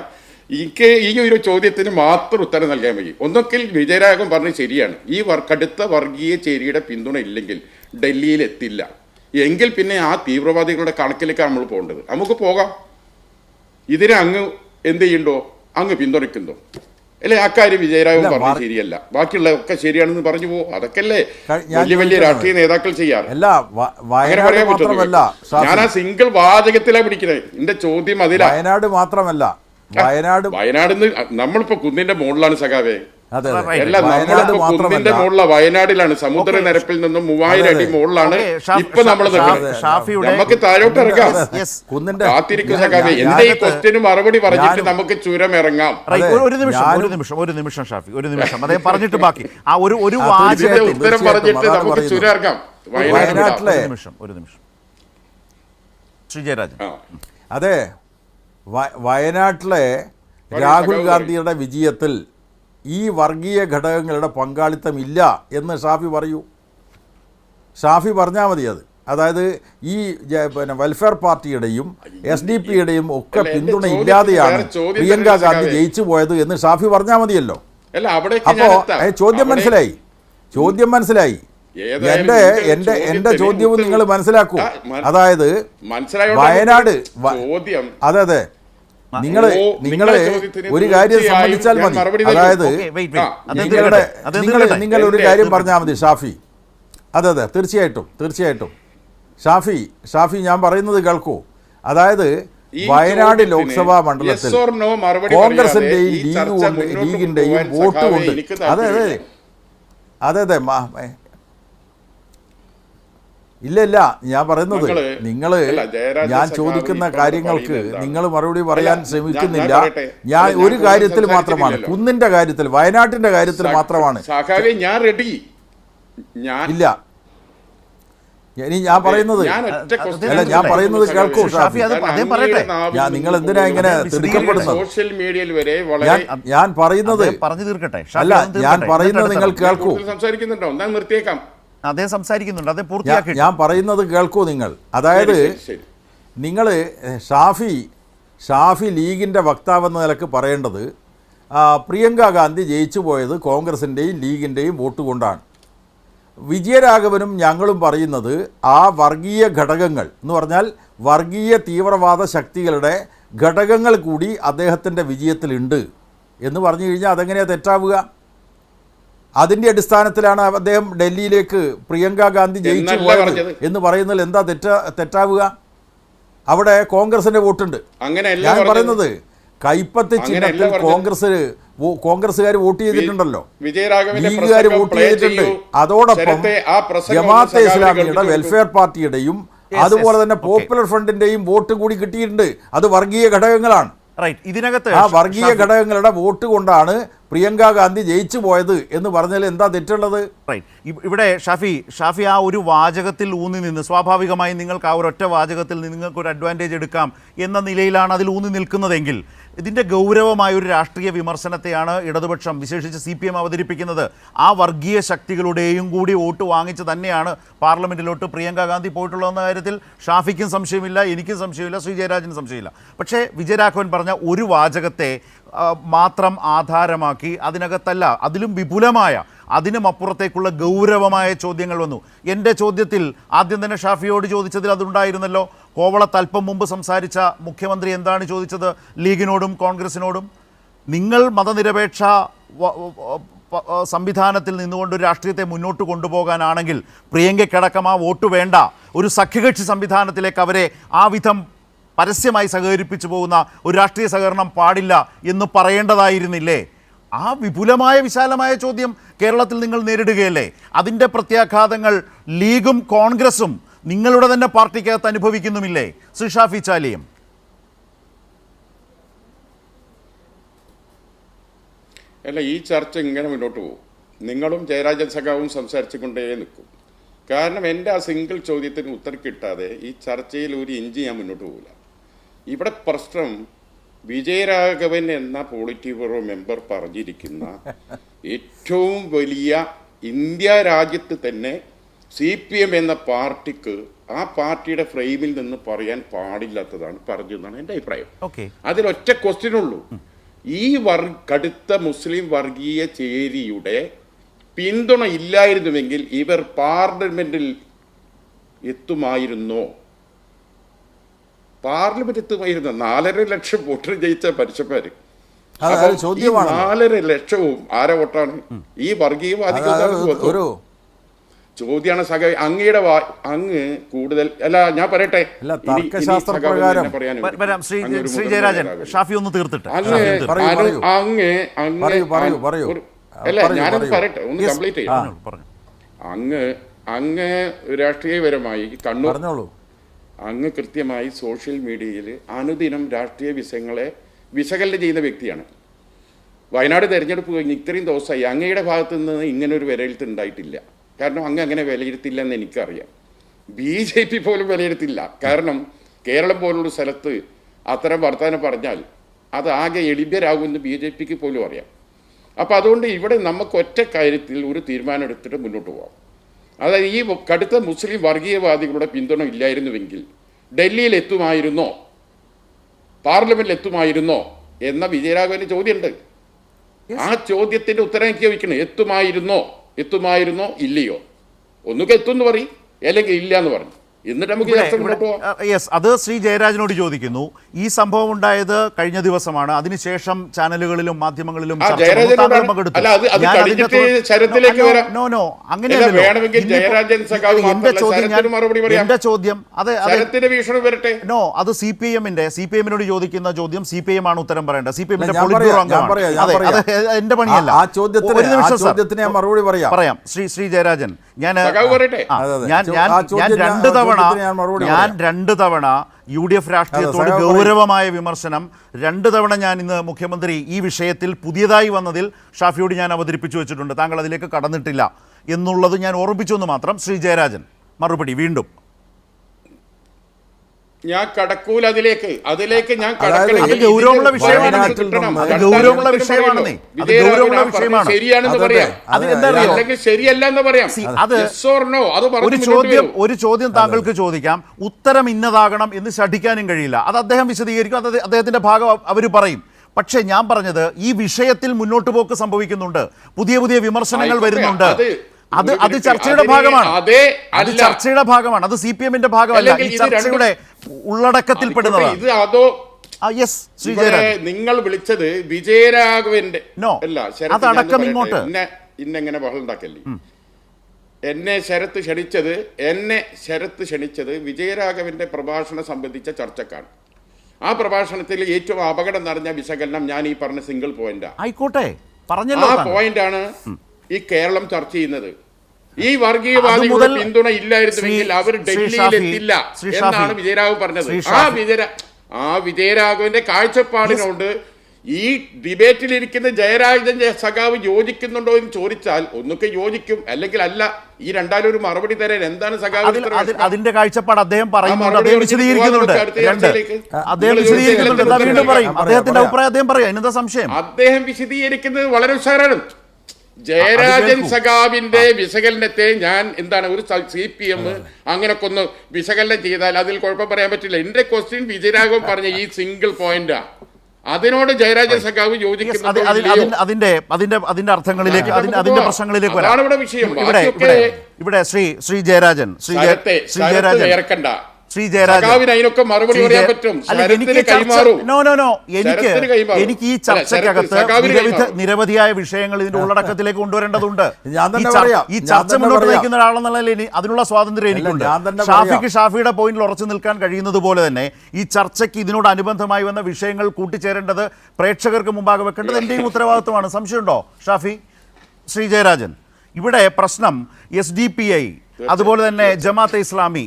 എനിക്ക് ഈ ഒരു ചോദ്യത്തിന് മാത്രം ഉത്തരം നൽകാൻ വയ്യ. ഒന്നൊക്കെ വിജയരാഘവൻ പറഞ്ഞത് ശരിയാണ്. ഈ കടുത്ത വർഗീയ ചേരിയുടെ പിന്തുണ ഇല്ലെങ്കിൽ ഡൽഹിയിൽ എത്തില്ല. എങ്കിൽ പിന്നെ ആ തീവ്രവാദികളുടെ കണക്കിലേക്കാണ് നമ്മൾ പോകേണ്ടത്. നമുക്ക് പോകാം. ഇതിനെ അങ്ങ് എന്ത് ചെയ്യണ്ടോ? അങ്ങ് പിന്തുണയ്ക്കുന്നോ? അല്ലെ? അക്കാര്യം വിജയരാഘവൻ പറഞ്ഞത് ശരിയല്ല, ബാക്കിയുള്ള ഒക്കെ ശരിയാണെന്ന് പറഞ്ഞു പോകും. അതൊക്കെ അല്ലേ വലിയ വലിയ രാഷ്ട്രീയ നേതാക്കൾ ചെയ്യാറ്. അങ്ങനെ പറയാൻ പറ്റുമോ? ഞാൻ ആ സിംഗിൾ വാചകത്തിലാണ് പിടിക്കുന്നത്. എന്റെ ചോദ്യം അതിലാ. വയനാട് മാത്രമല്ല, വയനാട് നമ്മളിപ്പോ കുന്നിന്റെ മുകളിലാണ് സഖാവേ. അല്ല, നമ്മളിപ്പോ കുന്നിന്റെ മുകളിലാണ്, വയനാടിലാണ്. സമുദ്ര നിരപ്പിൽ നിന്നും 3000 അടി മുകളിലാണ് ഇപ്പൊ നമ്മൾ നമുക്ക് താഴോട്ട് ഇറങ്ങാം. കാത്തിരിക്കും സഖാവേ. എന്റെ ഈ ക്വസ്റ്റ്യന് മറുപടി പറഞ്ഞിട്ട് നമുക്ക് ചുരം ഇറങ്ങാം. ഒരു നിമിഷം ഷാഫി, ഒരു നിമിഷം അദ്ദേഹം പറഞ്ഞിട്ട് ബാക്കി ഒരു ഉത്തരം പറഞ്ഞിട്ട് നമുക്ക് ചുരം ഇറങ്ങാം. ഒരു നിമിഷം ശ്രീജയരാജൻ. അതെ, വയനാട്ടിലെ രാഹുൽ ഗാന്ധിയുടെ വിജയത്തിൽ ഈ വർഗീയ ഘടകങ്ങളുടെ പങ്കാളിത്തമില്ല എന്ന് ഷാഫി പറയൂ. ഷാഫി പറഞ്ഞാൽ മതി അത്. അതായത് ഈ വെൽഫെയർ പാർട്ടിയുടെയും SDP-യുടെയും ഒക്കെ പിന്തുണ ഇല്ലാതെയാണ് പ്രിയങ്ക ഗാന്ധി ജയിച്ചു പോയത് എന്ന് ഷാഫി പറഞ്ഞാൽ മതിയല്ലോ. അപ്പോൾ ചോദ്യം മനസ്സിലായി. എന്റെ ചോദ്യവും നിങ്ങൾ മനസ്സിലാക്കൂ. അതായത് വയനാട്, അതെ നിങ്ങൾ ഒരു കാര്യം സമ്മതിച്ചാൽ മതി. അതായത് നിങ്ങൾ ഒരു കാര്യം പറഞ്ഞാൽ മതി ഷാഫി. അതെ, തീർച്ചയായിട്ടും ഷാഫി ഞാൻ പറയുന്നത് കേൾക്കൂ. അതായത് വയനാട് ലോക്സഭാ മണ്ഡലത്തിൽ കോൺഗ്രസിന്റെയും ലീഗിന്റെയും വോട്ട് കൊണ്ട് അതെ ഇല്ല ഞാൻ പറയുന്നത് ഞാൻ ചോദിക്കുന്ന കാര്യങ്ങൾക്ക് നിങ്ങൾ മറുപടി പറയാൻ ശ്രമിക്കുന്നില്ല. ഞാൻ ഒരു കാര്യത്തിൽ മാത്രമാണ്, കുന്നിന്റെ കാര്യത്തിൽ, വയനാട്ടിന്റെ കാര്യത്തിൽ മാത്രമാണ്. ഇല്ല, ഇനി ഞാൻ പറയുന്നത് കേൾക്കൂ ഷാഫി. നിങ്ങൾ എന്തിനാ ഇങ്ങനെ തിടുക്കപ്പെടുന്നത്? ഞാൻ പറയുന്നത് അല്ല, ഞാൻ പറയുന്നത് നിങ്ങൾ കേൾക്കൂ. നിർത്തിയേക്കാം. അദ്ദേഹം സംസാരിക്കുന്നുണ്ട്, അദ്ദേഹം പൂർത്തിയാക്കി. ഞാൻ പറയുന്നത് കേൾക്കൂ നിങ്ങൾ. അതായത് നിങ്ങൾ ഷാഫി ലീഗിൻ്റെ വക്താവെന്ന നിലക്ക് പറയേണ്ടത് പ്രിയങ്ക ഗാന്ധി ജയിച്ചു പോയത് കോൺഗ്രസിൻ്റെയും ലീഗിൻ്റെയും വോട്ട് കൊണ്ടാണ്. വിജയരാഘവനും ഞങ്ങളും പറയുന്നത് ആ വർഗീയ ഘടകങ്ങൾ എന്ന് പറഞ്ഞാൽ വർഗീയ തീവ്രവാദ ശക്തികളുടെ ഘടകങ്ങൾ കൂടി അദ്ദേഹത്തിൻ്റെ വിജയത്തിലുണ്ട് എന്ന് പറഞ്ഞു കഴിഞ്ഞാൽ അതെങ്ങനെയാണ് തെറ്റാവുക? അതിൻ്റെ അടിസ്ഥാനത്തിലാണ് അദ്ദേഹം ഡൽഹിയിലേക്ക് പ്രിയങ്ക ഗാന്ധി ജയിച്ചു പോയത് എന്ന് പറയുന്നതിൽ എന്താ തെറ്റാവുക? അവിടെ കോൺഗ്രസിന്റെ വോട്ടുണ്ട്. ഞാൻ പറയുന്നത് കൈപ്പത്തി ചിഹ്നത്തിൽ കോൺഗ്രസ്സുകാർ വോട്ട് ചെയ്തിട്ടുണ്ടല്ലോ, ലീഗുകാർ വോട്ട് ചെയ്തിട്ടുണ്ട്. അതോടൊപ്പം ജമാഅത്തെ ഇസ്ലാമിയുടെ വെൽഫെയർ പാർട്ടിയുടെയും അതുപോലെ തന്നെ പോപ്പുലർ ഫ്രണ്ടിന്റെയും വോട്ട് കൂടി കിട്ടിയിട്ടുണ്ട്. അത് വർഗീയ ഘടകങ്ങളാണ്. ഇതിനകത്ത് ആ വർഗീയ ഘടകങ്ങളുടെ വോട്ട് കൊണ്ടാണ് പ്രിയങ്ക ഗാന്ധി ജയിച്ചു പോയത് എന്ന് പറഞ്ഞാൽ എന്താ തെറ്റുള്ളത്? ഇവിടെ ഷാഫി ആ ഒരു വാചകത്തിൽ ഊന്നി നിന്ന്, സ്വാഭാവികമായി നിങ്ങൾക്ക് ആ ഒരൊറ്റ വാചകത്തിൽ നിങ്ങൾക്ക് ഒരു അഡ്വാൻറ്റേജ് എടുക്കാം എന്ന നിലയിലാണ് അതിൽ ഊന്നി നിൽക്കുന്നതെങ്കിൽ ഇതിൻ്റെ ഗൗരവമായ ഒരു രാഷ്ട്രീയ വിമർശനത്തെയാണ് ഇടതുപക്ഷം, വിശേഷിച്ച് CPM അവതരിപ്പിക്കുന്നത്. ആ വർഗീയ ശക്തികളുടെയും കൂടി വോട്ട് വാങ്ങിച്ച് തന്നെയാണ് പാർലമെൻറ്റിലോട്ട് പ്രിയങ്ക ഗാന്ധി പോയിട്ടുള്ളതെന്ന കാര്യത്തിൽ ഷാഫിക്കും സംശയമില്ല, എനിക്കും സംശയമില്ല, ശ്രീ ജയരാജനും സംശയമില്ല. പക്ഷേ വിജയരാഘവൻ പറഞ്ഞ ഒരു വാചകത്തെ മാത്രം ആധാരമാക്കി അതിനകത്തല്ല, അതിലും വിപുലമായ അതിനും അപ്പുറത്തേക്കുള്ള ഗൗരവമായ ചോദ്യങ്ങൾ വന്നു. എൻ്റെ ചോദ്യത്തിൽ ആദ്യം തന്നെ ഷാഫിയോട് ചോദിച്ചതിൽ അതുണ്ടായിരുന്നല്ലോ. കോവളത്ത് അല്പം മുമ്പ് സംസാരിച്ച മുഖ്യമന്ത്രി എന്താണ് ചോദിച്ചത് ലീഗിനോടും കോൺഗ്രസിനോടും? നിങ്ങൾ മതനിരപേക്ഷ സംവിധാനത്തിൽ നിന്നുകൊണ്ട് ഒരു രാഷ്ട്രീയത്തെ മുന്നോട്ട് കൊണ്ടുപോകാനാണെങ്കിൽ പ്രിയങ്കയ്ക്കടക്കം ആ വോട്ട് വേണ്ട, ഒരു സഖ്യകക്ഷി സംവിധാനത്തിലേക്ക് അവരെ ആ വിധം പരസ്യമായി സഹകരിപ്പിച്ചു പോകുന്ന ഒരു രാഷ്ട്രീയ സഹകരണം പാടില്ല എന്ന് പറയേണ്ടതായിരുന്നില്ലേ? ആ വിപുലമായ വിശാലമായ ചോദ്യം കേരളത്തിൽ നിങ്ങൾ നേരിടുകയല്ലേ? അതിൻ്റെ പ്രത്യാഘാതങ്ങൾ ലീഗും കോൺഗ്രസും നിങ്ങളുടെ തന്നെ പാർട്ടിക്കകത്ത് അനുഭവിക്കുന്നുമില്ലേ? ശ്രീ ഷാഫി ചാലിയം. അല്ല, ഈ ചർച്ച ഇങ്ങനെ മുന്നോട്ട് പോകും. നിങ്ങളും ജയരാജൻ സഖാവും സംസാരിച്ചുകൊണ്ടേ നിൽക്കും. കാരണം എൻ്റെ ആ സിംഗിൾ ചോദ്യത്തിന് ഉത്തരം കിട്ടാതെ ഈ ചർച്ചയിൽ ഒരു ഇഞ്ച് ഞാൻ മുന്നോട്ട് പോകില്ല. ഇവിടെ പ്രശ്നം വിജയരാഘവൻ എന്ന പോളിറ്റ് ബ്യൂറോ മെമ്പർ പറഞ്ഞിരിക്കുന്ന ഏറ്റവും വലിയ ഇന്ത്യ രാജ്യത്ത് തന്നെ CPM എന്ന പാർട്ടിക്ക് ആ പാർട്ടിയുടെ ഫ്രെയിമിൽ നിന്ന് പറയാൻ പാടില്ലാത്തതാണ് പറഞ്ഞതെന്നാണ് എൻ്റെ അഭിപ്രായം. അതിലൊറ്റ ക്വസ്റ്റ്യനുള്ളൂ. ഈ കടുത്ത മുസ്ലിം വർഗീയ ചേരിയുടെ പിന്തുണ ഇല്ലായിരുന്നുവെങ്കിൽ ഇവർ പാർലമെന്റിൽ എത്തുമായിരുന്നോ? പാർലമെന്റ് എത്തുമായിരുന്നു. 4.5 ലക്ഷം വോട്ടിന് ജയിച്ച പരസ്യക്കാര്. 4.5 ലക്ഷവും ആരെ വോട്ടാണ്? ഈ വർഗീയവാദികൾ. ചോദ്യമാണ് സഖ, അങ്ങയുടെ അങ്ങ് കൂടുതൽ അല്ല. ഞാൻ പറയട്ടെ, ശ്രീ ജയരാജൻ, ഷാഫി ഒന്ന് തീർത്തിട്ട് അല്ല, ഞാനൊന്ന് പറയട്ടെ, ഒന്ന് കംപ്ലീറ്റ് ചെയ്യാം. അങ്ങ് രാഷ്ട്രീയപരമായി കണ്ണൂർ അങ്ങ് കൃത്യമായി സോഷ്യൽ മീഡിയയിൽ അനുദിനം രാഷ്ട്രീയ വിഷയങ്ങളെ വിശകലനം ചെയ്യുന്ന വ്യക്തിയാണ്. വയനാട് തെരഞ്ഞെടുപ്പ് കഴിഞ്ഞ് ഇത്രയും ദിവസമായി അങ്ങയുടെ ഭാഗത്തു നിന്ന് ഇങ്ങനൊരു വിലയിരുത്തൽ ഉണ്ടായിട്ടില്ല. കാരണം അങ്ങ് അങ്ങനെ വിലയിരുത്തില്ല എന്ന് എനിക്കറിയാം. BJP പോലും വിലയിരുത്തില്ല. കാരണം കേരളം പോലുള്ള സ്ഥലത്ത് അത്തരം വർത്തമാനം പറഞ്ഞാൽ അത് ആകെ എളിഭ്യരാകുമെന്ന് BJPക്ക് പോലും അറിയാം. അപ്പോൾ അതുകൊണ്ട് ഇവിടെ നമുക്ക് ഒറ്റ കാര്യത്തിൽ ഒരു തീരുമാനം എടുത്തിട്ട് മുന്നോട്ട് പോകാം. അതായത് ഈ കടുത്ത മുസ്ലിം വർഗീയവാദികളുടെ പിന്തുണ ഇല്ലായിരുന്നുവെങ്കിൽ ഡൽഹിയിൽ എത്തുമായിരുന്നോ, പാർലമെന്റിൽ എത്തുമായിരുന്നോ എന്ന വിജയരാഘവന്റെ ചോദ്യമുണ്ട്. ആ ചോദ്യത്തിന്റെ ഉത്തരം എനിക്ക് ചോദിക്കണം. എത്തുമായിരുന്നോ ഇല്ലയോ? ഒന്നുകിൽ എത്തുമെന്ന് പറയും, അല്ലെങ്കിൽ ഇല്ല എന്ന് പറഞ്ഞു. എന്നിട്ട് നമുക്ക് അത് ശ്രീ ജയരാജനോട് ചോദിക്കുന്നു. ഈ സംഭവം ഉണ്ടായത് കഴിഞ്ഞ ദിവസമാണ്. അതിനുശേഷം ചാനലുകളിലും മാധ്യമങ്ങളിലും അത് CPM-നോട് ചോദിക്കുന്ന ചോദ്യം CPM ആണ് ഉത്തരം പറയേണ്ടത്. CPM-ന്റെ പൊളിറ്റ് ബ്യൂറോ അംഗമാണ്. എന്റെ പണിയല്ല. പറയാം ശ്രീ ജയരാജൻ. ഞാൻ 2 തവണ UDF രാഷ്ട്രീയത്തോട് ഗൗരവമായ വിമർശനം 2 തവണ ഞാൻ ഇന്ന് മുഖ്യമന്ത്രി ഈ വിഷയത്തിൽ പുതിയതായി വന്നതിൽ ഷാഫിയോട് ഞാൻ അവതരിപ്പിച്ചു വെച്ചിട്ടുണ്ട്. താങ്കൾ അതിലേക്ക് കടന്നിട്ടില്ല എന്നുള്ളത് ഞാൻ ഓർമ്മിപ്പിച്ചു എന്ന് മാത്രം. ശ്രീ ജയരാജൻ, മറുപടി വീണ്ടും. ഞാൻ കടക്കൂല അതിലേക്ക് ഞാൻ ഗൗരവമുള്ള വിഷയമാണ്. ശരിയാണെന്ന് പറയാം, അല്ലെങ്കിൽ ശരിയല്ല എന്ന് പറയാം. ഒരു ചോദ്യം താങ്കൾക്ക് ചോദിക്കാം, ഉത്തരം ഇന്നതാകണം എന്ന് ശഠിക്കാനും കഴിയില്ല. അത് അദ്ദേഹം വിശദീകരിക്കും, അത് അദ്ദേഹത്തിന്റെ ഭാഗം അവർ പറയും. പക്ഷേ ഞാൻ പറഞ്ഞത് ഈ വിഷയത്തിൽ മുന്നോട്ട് പോക്ക് സംഭവിക്കുന്നുണ്ട്, പുതിയ വിമർശനങ്ങൾ വരുന്നുണ്ട്. അത് ചർച്ചയുടെ ഭാഗമാണ്. അത് CPM-ന്റെ ഭാഗമല്ല, ഈ ചർച്ചയുടെ ഉള്ളടക്കത്തിൽപ്പെടുന്നതാണ്. നിങ്ങൾ വിളിച്ചത് വിജയരാഘവന്റെ അതടക്കം ഇങ്ങോട്ട് ഇന്നെങ്ങനെ ബഹളം ഉണ്ടാക്കല്ലേ. എന്നെ ശരത്ത് ക്ഷണിച്ചത് വിജയരാഘവന്റെ പ്രഭാഷണം സംബന്ധിച്ച ചർച്ചക്കാണ്. ആ പ്രഭാഷണത്തിൽ ഏറ്റവും അപകടം നിറഞ്ഞ വിശകലനം ഞാൻ ഈ പറഞ്ഞ സിംഗിൾ പോയിന്റ് ആയിക്കോട്ടെ പറഞ്ഞല്ലോ. ആ പോയിന്റാണ് ഈ കേരളം ചർച്ച ചെയ്യുന്നത്. ഈ വർഗീയവാദികളുടെ പിന്തുണ ഇല്ലായിരുന്നുവെങ്കിൽ അവർ ഡൽഹിയിൽ എത്തില്ല എന്നാണ് വിജയരാഘവൻ പറഞ്ഞത്. ആ വിജയരാഘവന്റെ കാഴ്ചപ്പാടിനോട് ഈ ഡിബേറ്റിലിരിക്കുന്ന ജയരാജൻ സഖാവ് യോജിക്കുന്നുണ്ടോ എന്ന് ചോദിച്ചാൽ ഒന്നൊക്കെ യോജിക്കും, അല്ലെങ്കിൽ അല്ല. ഈ രണ്ടാലും ഒരു മറുപടി തരാൻ എന്താണ് സഖാവ്? അതിന്റെ കാഴ്ചപ്പാട് അദ്ദേഹം പറയുന്നുണ്ട്, അദ്ദേഹം വിശദീകരിക്കുന്നത് വളരെ ഉഷാറാണ്. ജയരാജൻ സഖാവിന്റെ വിശകലനത്തെ ഞാൻ ഒരു CPM അങ്ങനൊക്കെ ഒന്ന് വിശകലനം ചെയ്താൽ അതിൽ കുഴപ്പം പറയാൻ പറ്റില്ല. എന്റെ ക്വസ്റ്റ്യൻ വിജയരാഘവൻ പറഞ്ഞ ഈ സിംഗിൾ പോയിന്റാ. അതിനോട് ജയരാജൻ സഖാവ് അതിന്റെ അർത്ഥങ്ങളിലേക്ക് അതിന്റെ പ്രശ്നങ്ങളിലേക്ക് വരാം. ഇവിടെ വിഷയം. ഇവിടെ ശ്രീ ജയരാജൻ ശ്രീ ജയരാജൻ അതിനൊക്കെ മറുപടി പറയാൻ പറ്റും. എനിക്ക് ഈ ചർച്ചയ്ക്കകത്ത് നിരവധിയായ വിഷയങ്ങൾ ഇതിന്റെ ഉള്ളടക്കത്തിലേക്ക് കൊണ്ടുവരേണ്ടതുണ്ട്. ഈ ചർച്ച മുന്നോട്ട് നയിക്കുന്ന ഒരാളെന്നുള്ള അതിനുള്ള സ്വാതന്ത്ര്യം എനിക്കുണ്ട്. ഷാഫിയുടെ പോയിന്റിൽ ഉറച്ചു നിൽക്കാൻ കഴിയുന്നത് പോലെ തന്നെ ഈ ചർച്ചയ്ക്ക് ഇതിനോട് അനുബന്ധമായി വന്ന വിഷയങ്ങൾ കൂട്ടിച്ചേരേണ്ടത് പ്രേക്ഷകർക്ക് മുമ്പാകെ വെക്കേണ്ടത് എന്റെയും ഉത്തരവാദിത്വമാണ്. സംശയമുണ്ടോ ഷാഫി? ശ്രീ ജയരാജൻ, ഇവിടെ പ്രശ്നം SDPI അതുപോലെ തന്നെ ജമാഅത്തെ ഇസ്ലാമി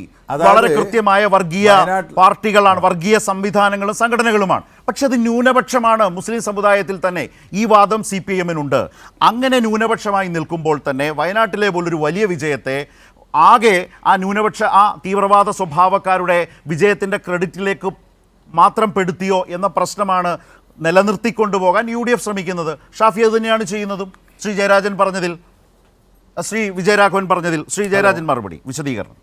വളരെ കൃത്യമായ വർഗീയ പാർട്ടികളാണ്, വർഗീയ സംവിധാനങ്ങളും സംഘടനകളുമാണ്. പക്ഷെ അത് ന്യൂനപക്ഷമാണ് മുസ്ലിം സമുദായത്തിൽ തന്നെ. ഈ വാദം CPM-നുണ്ട്. അങ്ങനെ ന്യൂനപക്ഷമായി നിൽക്കുമ്പോൾ തന്നെ വയനാട്ടിലെ പോലൊരു വലിയ വിജയത്തെ ആകെ ആ തീവ്രവാദ സ്വഭാവക്കാരുടെ വിജയത്തിൻ്റെ ക്രെഡിറ്റിലേക്ക് മാത്രം പെടുത്തിയോ എന്ന പ്രശ്നമാണ് നിലനിർത്തിക്കൊണ്ടുപോകാൻ UDF ശ്രമിക്കുന്നത്. ഷാഫി അത് തന്നെയാണ് ചെയ്യുന്നതും. ശ്രീ ജയരാജൻ പറഞ്ഞതിൽ, ശ്രീ വിജയരാഘവൻ പറഞ്ഞതിൽ ശ്രീ ജയരാജൻ മറുപടി, വിശദീകരണം.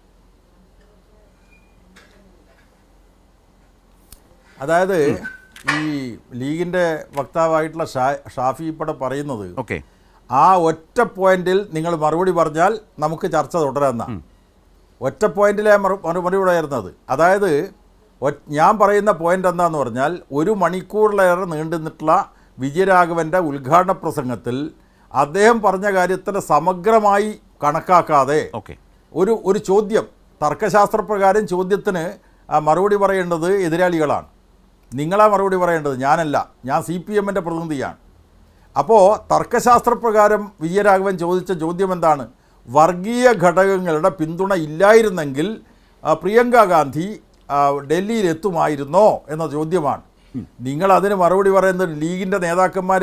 അതായത് ഈ ലീഗിൻ്റെ വക്താവായിട്ടുള്ള ഷാഫി ഇവിടെ പറയുന്നത് ആ ഒറ്റ പോയിന്റിൽ നിങ്ങൾ മറുപടി പറഞ്ഞാൽ നമുക്ക് ചർച്ച തുടരാമെന്നാണ്. ഒറ്റ പോയിന്റിലെ മറുപടി പറയുന്നത്. അതായത് ഞാൻ പറയുന്ന പോയിന്റ് എന്താണെന്ന് പറഞ്ഞാൽ, 1 മണിക്കൂറിലേറെ നീണ്ടുനിന്നിട്ടുള്ള വിജയരാഘവൻ്റെ ഉദ്ഘാടന പ്രസംഗത്തിൽ അദ്ദേഹം പറഞ്ഞ കാര്യത്തിന് സമഗ്രമായി കണക്കാക്കാതെ ഒരു ചോദ്യം, തർക്കശാസ്ത്രപ്രകാരം ചോദ്യത്തിന് മറുപടി പറയേണ്ടത് എതിരാളികളാണ്. നിങ്ങളാ മറുപടി പറയേണ്ടത്, ഞാനല്ല. ഞാൻ CPM-ൻ്റെ പ്രതിനിധിയാണ്. അപ്പോൾ തർക്കശാസ്ത്രപ്രകാരം വിജയരാഘവൻ ചോദിച്ച ചോദ്യം എന്താണ്? വർഗീയ ഘടകങ്ങളുടെ പിന്തുണ ഇല്ലായിരുന്നെങ്കിൽ പ്രിയങ്ക ഗാന്ധി ഡൽഹിയിൽ എത്തുമായിരുന്നോ എന്ന ചോദ്യമാണ്. നിങ്ങൾ അതിന് മറുപടി പറയുന്നത് ലീഗിൻ്റെ നേതാക്കന്മാർ,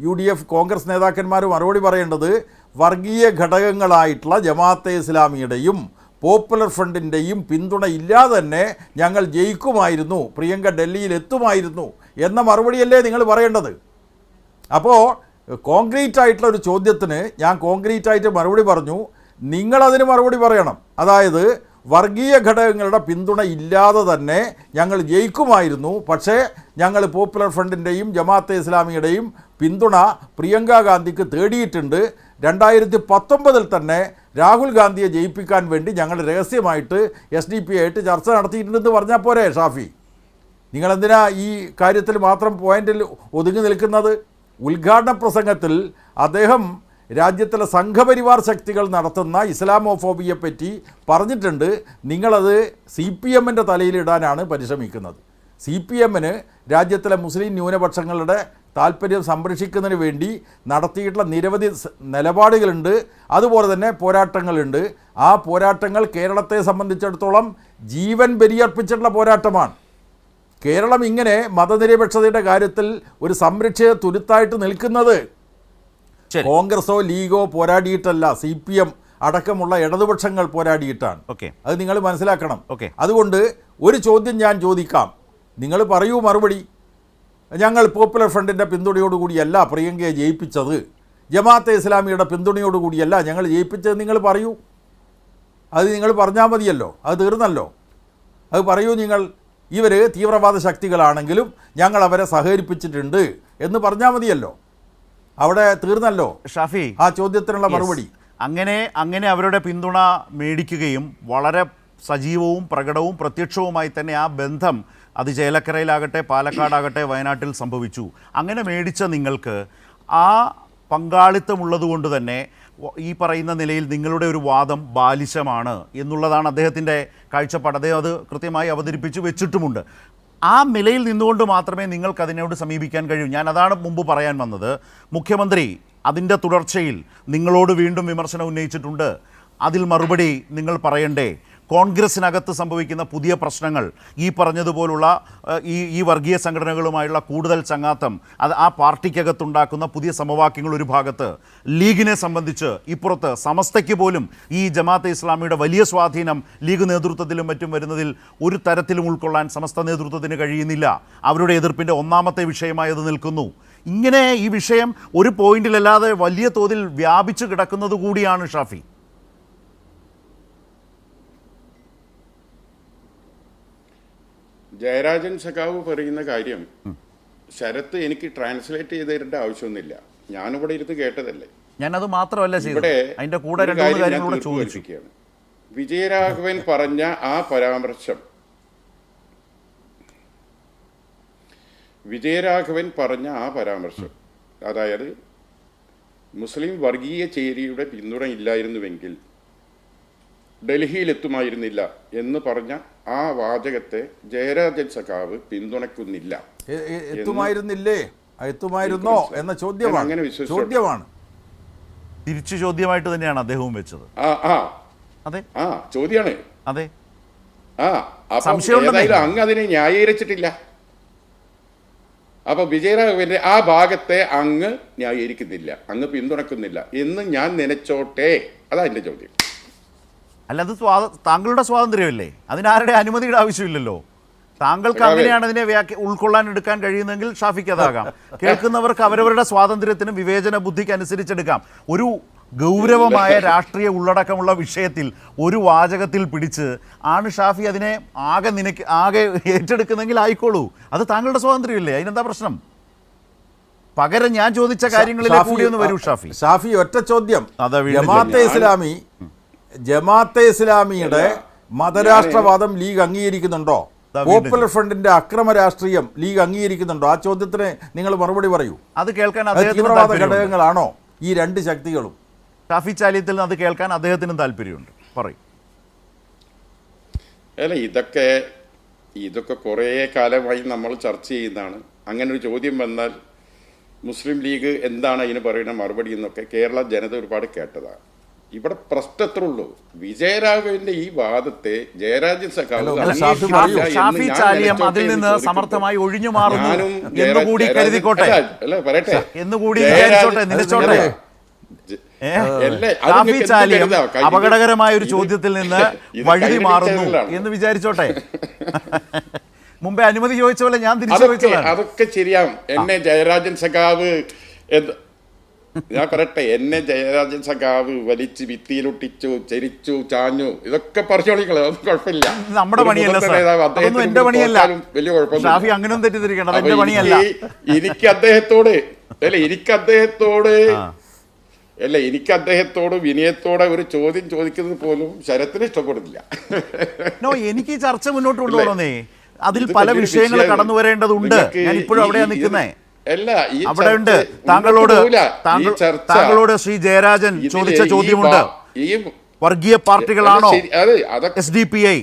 UDF കോൺഗ്രസ് നേതാക്കന്മാർ മറുപടി പറയേണ്ടത് വർഗീയ ഘടകങ്ങളായിട്ടുള്ള ജമാഅത്തെ ഇസ്ലാമിയുടെയും പോപ്പുലർ ഫ്രണ്ടിൻ്റെയും പിന്തുണ ഇല്ലാതെ തന്നെ ഞങ്ങൾ ജയിക്കുമായിരുന്നു, പ്രിയങ്ക ഡൽഹിയിൽ എത്തുമായിരുന്നു എന്ന മറുപടിയല്ലേ നിങ്ങൾ പറയേണ്ടത്. അപ്പോൾ കോൺക്രീറ്റ് ആയിട്ടുള്ള ഒരു ചോദ്യത്തിന് ഞാൻ കോൺക്രീറ്റ് ആയിട്ട് മറുപടി പറഞ്ഞു, നിങ്ങളതിന് മറുപടി പറയണം. അതായത് വർഗീയ ഘടകങ്ങളുടെ പിന്തുണ ഇല്ലാതെ തന്നെ ഞങ്ങൾ ജയിക്കുമായിരുന്നു, പക്ഷേ ഞങ്ങൾ പോപ്പുലർ ഫ്രണ്ടിൻ്റെയും ജമാഅത്തെ ഇസ്ലാമിയുടെയും പിന്തുണ പ്രിയങ്ക ഗാന്ധിക്ക് തേടിയിട്ടുണ്ട്. 2019 തന്നെ രാഹുൽ ഗാന്ധിയെ ജയിപ്പിക്കാൻ വേണ്ടി ഞങ്ങൾ രഹസ്യമായിട്ട് SDPI ആയിട്ട് ചർച്ച നടത്തിയിട്ടുണ്ടെന്ന് പറഞ്ഞാൽ പോരെ ഷാഫി? നിങ്ങളെന്തിനാ ഈ കാര്യത്തിൽ മാത്രം പോയിന്റിൽ ഒതുങ്ങി നിൽക്കുന്നത്? ഉദ്ഘാടന പ്രസംഗത്തിൽ അദ്ദേഹം രാജ്യത്തിലെ സംഘപരിവാർ ശക്തികൾ നടത്തുന്ന ഇസ്ലാമോഫോബിയെപ്പറ്റി പറഞ്ഞിട്ടുണ്ട്. നിങ്ങളത് CPM-ൻ്റെ തലയിലിടാനാണ് പരിശ്രമിക്കുന്നത്. CPM-ന് രാജ്യത്തിലെ മുസ്ലിം ന്യൂനപക്ഷങ്ങളുടെ താല്പര്യം സംരക്ഷിക്കുന്നതിന് വേണ്ടി നടത്തിയിട്ടുള്ള നിരവധി നിലപാടുകളുണ്ട്, അതുപോലെ തന്നെ പോരാട്ടങ്ങളുണ്ട്. ആ പോരാട്ടങ്ങൾ കേരളത്തെ സംബന്ധിച്ചിടത്തോളം ജീവൻ ബലിയർപ്പിച്ചിട്ടുള്ള പോരാട്ടമാണ്. കേരളം ഇങ്ങനെ മതനിരപേക്ഷതയുടെ കാര്യത്തിൽ ഒരു സംരക്ഷിത തുരുത്തായിട്ട് നിൽക്കുന്നത് കോൺഗ്രസോ ലീഗോ പോരാടിയിട്ടല്ല, CPM അടക്കമുള്ള ഇടതുപക്ഷങ്ങൾ പോരാടിയിട്ടാണ്. അത് നിങ്ങൾ മനസ്സിലാക്കണം. അതുകൊണ്ട് ഒരു ചോദ്യം ഞാൻ ചോദിക്കാം, നിങ്ങൾ പറയൂ മറുപടി. ഞങ്ങൾ പോപ്പുലർ ഫ്രണ്ടിൻ്റെ പിന്തുണയോടുകൂടിയല്ല പ്രിയങ്കയെ ജയിപ്പിച്ചത്, ജമാഅത്തെ ഇസ്ലാമിയുടെ പിന്തുണയോടുകൂടിയല്ല ഞങ്ങൾ ജയിപ്പിച്ചത്, നിങ്ങൾ പറയൂ. അത് നിങ്ങൾ പറഞ്ഞാൽ മതിയല്ലോ, അത് തീർന്നല്ലോ. അത് പറയൂ നിങ്ങൾ. ഇവർ തീവ്രവാദ ശക്തികളാണെങ്കിലും ഞങ്ങൾ അവരെ സഹകരിപ്പിച്ചിട്ടുണ്ട് എന്ന് പറഞ്ഞാൽ മതിയല്ലോ, അവിടെ തീർന്നല്ലോ ഷാഫി ആ ചോദ്യത്തിനുള്ള മറുപടി. അങ്ങനെ അവരുടെ പിന്തുണ മേടിക്കുകയും വളരെ സജീവവും പ്രകടവും പ്രത്യക്ഷവുമായി തന്നെ ആ ബന്ധം അത് ചേലക്കരയിലാകട്ടെ പാലക്കാടാകട്ടെ വയനാട്ടിൽ സംഭവിച്ചു. അങ്ങനെ മേടിച്ച നിങ്ങൾക്ക് ആ പങ്കാളിത്തമുള്ളതുകൊണ്ട് തന്നെ ഈ പറയുന്ന നിലയിൽ നിങ്ങളുടെ ഒരു വാദം ബാലിശമാണ് എന്നുള്ളതാണ് അദ്ദേഹത്തിൻ്റെ കാഴ്ചപ്പാട്. അദ്ദേഹം അത് കൃത്യമായി അവതരിപ്പിച്ച് വെച്ചിട്ടുമുണ്ട്. ആ നിലയിൽ നിന്നുകൊണ്ട് മാത്രമേ നിങ്ങൾക്ക് അതിനോട് സമീപിക്കാൻ കഴിയൂ. ഞാൻ അതാണ് മുമ്പ് പറയാൻ വന്നത്. മുഖ്യമന്ത്രി അതിൻ്റെ തുടർച്ചയിൽ നിങ്ങളോട് വീണ്ടും വിമർശനം ഉന്നയിച്ചിട്ടുണ്ട്. അതിൽ മറുപടി നിങ്ങൾ പറയണ്ടേ? കോൺഗ്രസിനകത്ത് സംഭവിക്കുന്ന പുതിയ പ്രശ്നങ്ങൾ, ഈ പറഞ്ഞതുപോലുള്ള ഈ വർഗീയ സംഘടനകളുമായുള്ള കൂടുതൽ ചങ്ങാത്തം, അത് ആ പാർട്ടിക്കകത്തുണ്ടാക്കുന്ന പുതിയ സമവാക്യങ്ങൾ ഒരു ഭാഗത്ത്, ലീഗിനെ സംബന്ധിച്ച് ഇപ്പുറത്ത് സമസ്തയ്ക്ക് പോലും ഈ ജമാഅത്തെ ഇസ്ലാമിയുടെ വലിയ സ്വാധീനം ലീഗ് നേതൃത്വത്തിലും മറ്റും വരുന്നതിൽ ഒരു തരത്തിലും ഉൾക്കൊള്ളാൻ സമസ്ത നേതൃത്വത്തിന് കഴിയുന്നില്ല. അവരുടെ എതിർപ്പിൻ്റെ ഒന്നാമത്തെ വിഷയമായി അത് നിൽക്കുന്നു. ഇങ്ങനെ ഈ വിഷയം ഒരു പോയിന്റിലല്ലാതെ വലിയ തോതിൽ വ്യാപിച്ചു കിടക്കുന്നത് കൂടിയാണ് ഷാഫി. ജയരാജൻ സഖാവ് പറയുന്ന കാര്യം ശരത്ത് എനിക്ക് ട്രാൻസ്ലേറ്റ് ചെയ്ത് തരേണ്ട ആവശ്യമൊന്നുമില്ല. ഞാനിവിടെ ഇരുന്ന് കേട്ടതല്ലേ. ഞാനത് മാത്രമല്ല ചെയ്തത്, ഇവിടെ അതിന്റെ കൂടെ ഒരു രണ്ട് മൂന്ന് കാര്യം ഞാൻ കാര്യങ്ങളൂടെ തീർത്ത് ചോദിച്ചു. വച്ചിരിക്കുകയാണ്. വിജയരാഘവൻ പറഞ്ഞ ആ പരാമർശം, അതായത് മുസ്ലിം വർഗീയ ചേരിയുടെ പിന്തുണ ഇല്ലായിരുന്നുവെങ്കിൽ ഡൽഹിയിലെത്തുമായിരുന്നില്ല എന്ന് പറഞ്ഞ ആ വാചകത്തെ ജയരാജൻ സഖാവ് പിന്തുണയ്ക്കുന്നില്ല. എത്തുമായിരുന്നില്ലേ, എത്തുമായിരുന്നോ എന്ന ചോദ്യമാണ്. തിരിച്ചു ചോദ്യമായിട്ട് തന്നെയാണ് അദ്ദേഹവും വെച്ചത്. അതെ, ചോദ്യമാണ്. അതെ, ഏതായാലും അങ്ങ് അതിനെ ന്യായീകരിച്ചിട്ടില്ല. അപ്പൊ വിജയരാഘവന്റെ ആ ഭാഗത്തെ അങ്ങ് ന്യായീകരിക്കുന്നില്ല, അങ്ങ് പിന്തുണക്കുന്നില്ല എന്ന് ഞാൻ നനച്ചോട്ടെ, അതാ എന്റെ ചോദ്യം. അല്ല, അത് താങ്കളുടെ സ്വാതന്ത്ര്യമല്ലേ, അതിനാരുടെ അനുമതിയുടെ ആവശ്യമില്ലല്ലോ. താങ്കൾക്ക് അങ്ങനെയാണ് അതിനെ ഉൾക്കൊള്ളാൻ എടുക്കാൻ കഴിയുന്നെങ്കിൽ ഷാഫിക്ക് അതാകാം. കേൾക്കുന്നവർക്ക് അവരവരുടെ സ്വാതന്ത്ര്യത്തിനും വിവേചന ബുദ്ധിക്ക് അനുസരിച്ചെടുക്കാം. ഒരു ഗൗരവമായ രാഷ്ട്രീയ ഉള്ളടക്കമുള്ള വിഷയത്തിൽ ഒരു വാചകത്തിൽ പിടിച്ച് ആണ് ഷാഫി അതിനെ ആകെ ഏറ്റെടുക്കുന്നെങ്കിൽ ആയിക്കോളൂ, അത് താങ്കളുടെ സ്വാതന്ത്ര്യമല്ലേ, അതിനെന്താ പ്രശ്നം? പകരം ഞാൻ ചോദിച്ച കാര്യങ്ങളിലേക്ക് കൂടി ഒന്ന് വരൂ ഷാഫി. ഷാഫി ഒറ്റ ചോദ്യം, ജമാഅത്തെ ഇസ്ലാമിയുടെ മതരാഷ്ട്രവാദം ലീഗ് അംഗീകരിക്കുന്നുണ്ടോ? പോപ്പുലർ ഫ്രണ്ടിന്റെ അക്രമ രാഷ്ട്രീയം ലീഗ് അംഗീകരിക്കുന്നുണ്ടോ? ആ ചോദ്യത്തിന് നിങ്ങൾ മറുപടി പറയൂ. അത് കേൾക്കാൻ തീവ്രവാദ ഘടകങ്ങളാണോ ഈ രണ്ട് ശക്തികളും? ഷാഫി ചാലിയത്തിൽ നിന്ന് അത് കേൾക്കാൻ അദ്ദേഹത്തിനും താല്പര്യമുണ്ട്, പറയും. അല്ല, ഇതൊക്കെ കുറേ കാലമായി നമ്മൾ ചർച്ച ചെയ്യുന്നതാണ്. അങ്ങനെ ഒരു ചോദ്യം വന്നാൽ മുസ്ലിം ലീഗ് എന്താണ് അതിന് പറയുന്ന മറുപടി എന്നൊക്കെ കേരള ജനത ഒരുപാട് കേട്ടതാണ്. ഇവിടെ പ്രശ്നത്രേ ഉള്ളൂ, വിജയരാഘവന്റെ ഈ വാദത്തെ ജയരാജൻ സഖാവ് ഷാഫി ചാലിയം അതിൽ നിന്ന് സമർത്ഥമായി ഒഴിഞ്ഞു മാറുന്നു എന്നുകൂടി കരുതിക്കോട്ടെ, പറയട്ടെ, എന്നുകൂടി നിലച്ചോട്ടെ. ഷാഫി ചാലിയം അപകടകരമായ ഒരു ചോദ്യത്തിൽ നിന്ന് വഴുതി മാറുന്നു എന്ന് വിചാരിച്ചോട്ടെ. മുമ്പേ അനുമതി ചോദിച്ച പോലെ ഞാൻ തിരിച്ചു ചോദിച്ചതാണ്. അതൊക്കെ ശരിയാവും. എന്നെ ജയരാജൻ സഖാവ് ഞാൻ പറയട്ടെ, എന്നെ ജയരാജൻ സഖാവ് വലിച്ച് ഭിത്തിയിലൊട്ടിച്ചു, ചരിച്ചു, ചാഞ്ഞു, ഇതൊക്കെ പറഞ്ഞോളിക്കളെ, അതൊന്നും കുഴപ്പമില്ല. നമ്മുടെ പണിയല്ല, എന്റെ പണിയല്ല. വലിയ കുഴപ്പമില്ല. ഷാഫി അങ്ങനെയും തെറ്റിദ്ധരിക്കണം, എന്റെ പണിയല്ല. എനിക്ക് അദ്ദേഹത്തോട് വിനയത്തോടെ ഒരു ചോദ്യം ചോദിക്കുന്നത് പോലും ശരത്തിന് ഇഷ്ടപ്പെടുന്നില്ല. എനിക്ക് ഈ ചർച്ച മുന്നോട്ട് കൊണ്ടുപോകണമെന്നേ, അതിൽ പല വിഷയങ്ങൾ കടന്നു വരേണ്ടതുണ്ട്. ഞാൻ ഇപ്പോഴും അവിടെയാണ് നിൽക്കുന്നേ. അവിടെ ഉണ്ട്. താങ്കളോട് ശ്രീ ജയരാജൻ ചോദിച്ച ചോദ്യമുണ്ട്. വർഗീയ പാർട്ടികളാണോ SDPI?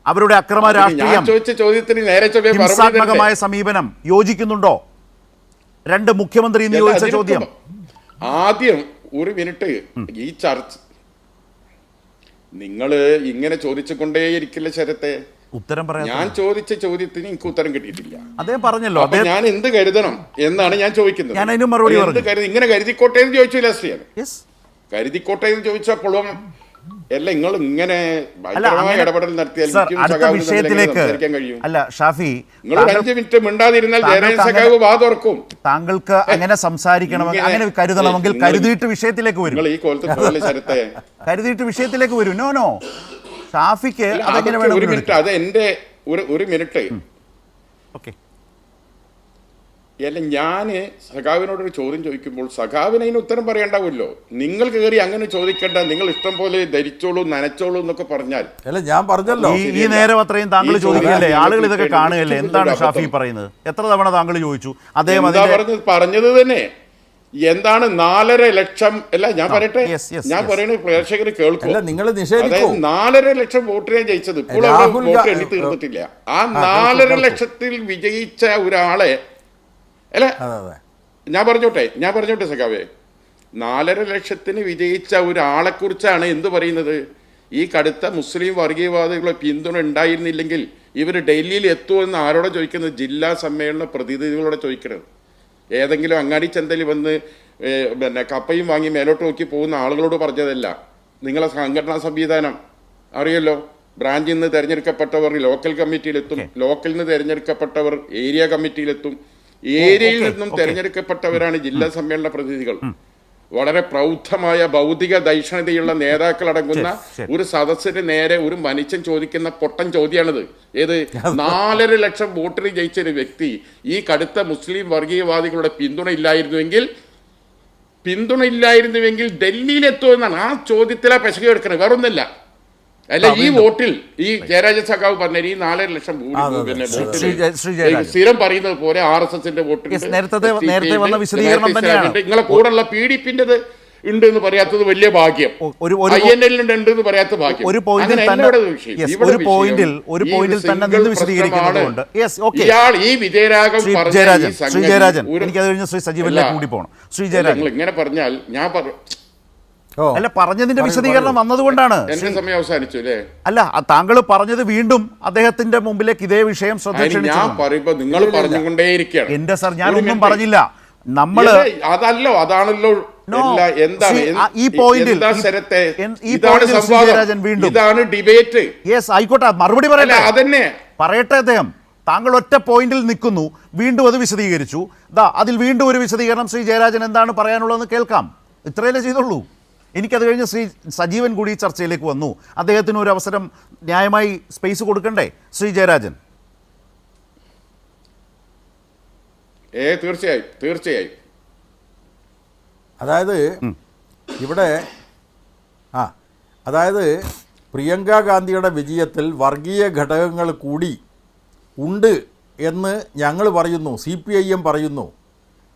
അവരുടെ അക്രമ രാഷ്ട്രീയം, ഹിംസാത്മകമായ സമീപനം യോജിക്കുന്നുണ്ടോ? രണ്ട് മുഖ്യമന്ത്രി എന്ന് ചോദിച്ച ചോദ്യം. ആദ്യം ഒരു മിനിറ്റ്, ഈ ചർച്ച നിങ്ങൾ ഇങ്ങനെ ചോദിച്ചുകൊണ്ടേയിരിക്കില്ല ശരത്തെ. ഉത്തരം പറയാം. ഞാൻ ചോദിച്ച ചോദ്യത്തിന് എനിക്ക് ഉത്തരം കിട്ടിയിട്ടില്ല. അദ്ദേഹം പറഞ്ഞല്ലോ, ഞാൻ എന്ത് കരുതണം എന്നാണ് ഞാൻ ചോദിക്കുന്നത്. ഞാൻ അതിന് മറുപടി ഇങ്ങനെ കരുതിക്കോട്ടെ എന്ന് ചോദിച്ചു ലാസ്റ്റിയാണ്. കരുതിക്കോട്ടെ എന്ന് ചോദിച്ചപ്പോഴും നിങ്ങൾ ഇങ്ങനെ ഇടപെടൽ നടത്തിയാൽ കഴിയും. അല്ല ഷാഫി, നിങ്ങൾ 5 മിനിറ്റ് മിണ്ടാതിരുന്നാൽ ജയരാജൻ സഖാവ് വാ തുറക്കും. താങ്കൾക്ക് അങ്ങനെ സംസാരിക്കണമെങ്കിൽ, അങ്ങനെ കരുതണമെങ്കിൽ കരുതിയിട്ട് വിഷയത്തിലേക്ക് വരും. ഈ കോലത്തെ ശരത്തെ കരുതിയിട്ട് വിഷയത്തിലേക്ക് വരും. നോ ഷാഫിക്ക് അതെങ്ങനെ വേണം? ഒരു മിനിറ്റ്, അത് എന്റെ ഒരു മിനിറ്റ്. ഓക്കെ. അല്ല, ഞാന് സഖാവിനോടൊരു ചോദ്യം ചോദിക്കുമ്പോൾ സഖാവിന് അതിന് ഉത്തരം പറയണ്ടാവുമല്ലോ. നിങ്ങൾ കയറി അങ്ങനെ ചോദിക്കണ്ട, നിങ്ങൾ ഇഷ്ടം പോലെ ധരിച്ചോളൂ, നനച്ചോളൂ എന്നൊക്കെ പറഞ്ഞാൽ. അല്ല, ഞാൻ പറഞ്ഞല്ലോ, ഈ നേരം അത്രയും താങ്കൾ ചോദിക്കല്ലേ, ആളുകൾ ഇതൊക്കെ കാണുകയല്ലേ, എന്താണ് ഷാഫി പറയുന്നത്? എത്ര തവണ താങ്കൾ ചോദിച്ചു? അദ്ദേഹം പറഞ്ഞത് തന്നെ എന്താണ് 4.5 ലക്ഷം. അല്ല, ഞാൻ പറയട്ടെ, ഞാൻ പറയുന്നത് പ്രേക്ഷകർ കേൾക്കും. അതായത് 4.5 ലക്ഷം വോട്ടിനെ ജയിച്ചത്. ഇപ്പോൾ വോട്ട് എണ്ണി തീർന്നിട്ടില്ല. ആ 4.5 ലക്ഷത്തിൽ വിജയിച്ച ഒരാളെ, അല്ല ഞാൻ പറഞ്ഞോട്ടെ സഖാവേ, 4.5 ലക്ഷത്തിന് വിജയിച്ച ഒരാളെ കുറിച്ചാണ് എന്ത് പറയുന്നത്. ഈ കടുത്ത മുസ്ലിം വർഗീയവാദികളെ പിന്തുണ ഉണ്ടായിരുന്നില്ലെങ്കിൽ ഇവർ ഡൽഹിയിൽ എത്തുമെന്ന് ആരോടെ ചോദിക്കുന്നത്? ജില്ലാ സമ്മേളന പ്രതിനിധികളോടെ ചോദിക്കരുത്. ഏതെങ്കിലും അങ്ങാടി ചന്തയിൽ വന്ന് കപ്പയും വാങ്ങി മേലോട്ട് നോക്കി പോകുന്ന ആളുകളോട് പറഞ്ഞതല്ല. നിങ്ങളെ സംഘടനാ സംവിധാനം അറിയല്ലോ. ബ്രാഞ്ചിൽ നിന്ന് തിരഞ്ഞെടുക്കപ്പെട്ടവർ ലോക്കൽ കമ്മിറ്റിയിലെത്തും, ലോക്കലിൽ നിന്ന് തിരഞ്ഞെടുക്കപ്പെട്ടവർ ഏരിയ കമ്മിറ്റിയിലെത്തും, ഏരിയയിൽ നിന്നും തിരഞ്ഞെടുക്കപ്പെട്ടവരാണ് ജില്ലാ സമ്മേളന പ്രതിനിധികൾ. വളരെ പ്രൗഢമായ ഭൗതിക ദൈക്ഷണിതയുള്ള നേതാക്കളടങ്ങുന്ന ഒരു സദസ്സിന് നേരെ ഒരു മനുഷ്യൻ ചോദിക്കുന്ന പൊട്ടൻ ചോദ്യമാണിത്. ഏത് 4.5 ലക്ഷം വോട്ടിന് ജയിച്ചൊരു വ്യക്തി ഈ കടുത്ത മുസ്ലിം വർഗീയവാദികളുടെ പിന്തുണ ഇല്ലായിരുന്നുവെങ്കിൽ ഡൽഹിയിലെത്തുമെന്നാണ് ആ ചോദ്യത്തിലാ പെശകി എടുക്കുന്നത്, വേറൊന്നല്ല. അല്ല, ഈ വോട്ടിൽ ഈ ജയരാജൻ സഖാവ് പറഞ്ഞ ഈ 4.5 ലക്ഷം സ്ഥിരം പറയുന്നത് പോലെ RSSന്റെ വോട്ടിൽ നിങ്ങളെ കൂടെയുള്ള PDPന്റേത് ഉണ്ട് എന്ന് പറയാത്തത് വലിയ ഭാഗ്യം, INL ഉണ്ട് എന്ന് പറയാത്ത ഭാഗ്യം. ഇയാൾ ഈ വിജയരാഘവൻ ഇങ്ങനെ പറഞ്ഞാൽ ഞാൻ അല്ല, പറഞ്ഞതിന്റെ വിശദീകരണം വന്നതുകൊണ്ടാണ്. എന്റെ സമയം അവസാനിച്ചു അല്ലേ? അല്ല, താങ്കൾ പറഞ്ഞത് വീണ്ടും അദ്ദേഹത്തിന്റെ മുമ്പിലേക്ക് ഇതേ വിഷയം ഞാൻ പറയുമ്പോ നിങ്ങൾ പറഞ്ഞുകൊണ്ടേയിരിക്കുകയാണ്. എന്റെ സർ, ഞാനൊന്നും പറഞ്ഞില്ല. നമ്മള് അതല്ലോ, അതാണല്ലോ എന്താണ് ഈ പോയിന്റിൽ ഇതാണ് ഡിബേറ്റ്. യെസ്, ആയിക്കോട്ടെ, മറുപടി പറയട്ടെ. അതന്നെ പറയട്ടെ അദ്ദേഹം. താങ്കൾ ഒറ്റ പോയിന്റിൽ നിൽക്കുന്നു, വീണ്ടും അത് വിശദീകരിച്ചു. അതിൽ വീണ്ടും ഒരു വിശദീകരണം ശ്രീ ജയരാജൻ എന്താണ് പറയാനുള്ളതെന്ന് കേൾക്കാം. ഇത്രയല്ലേ ചെയ്തുള്ളൂ. എനിക്കത് കഴിഞ്ഞ് ശ്രീ സജീവൻ കൂടി ചർച്ചയിലേക്ക് വന്നു. അദ്ദേഹത്തിന് ഒരു അവസരം ന്യായമായി സ്പേസ് കൊടുക്കണ്ടേ ശ്രീ ജയരാജൻ? തീർച്ചയായും. അതായത് ഇവിടെ പ്രിയങ്ക ഗാന്ധിയുടെ വിജയത്തിൽ വർഗീയ ഘടകങ്ങൾ കൂടി ഉണ്ട് എന്ന് ഞങ്ങൾ പറയുന്നു, CPIM പറയുന്നു.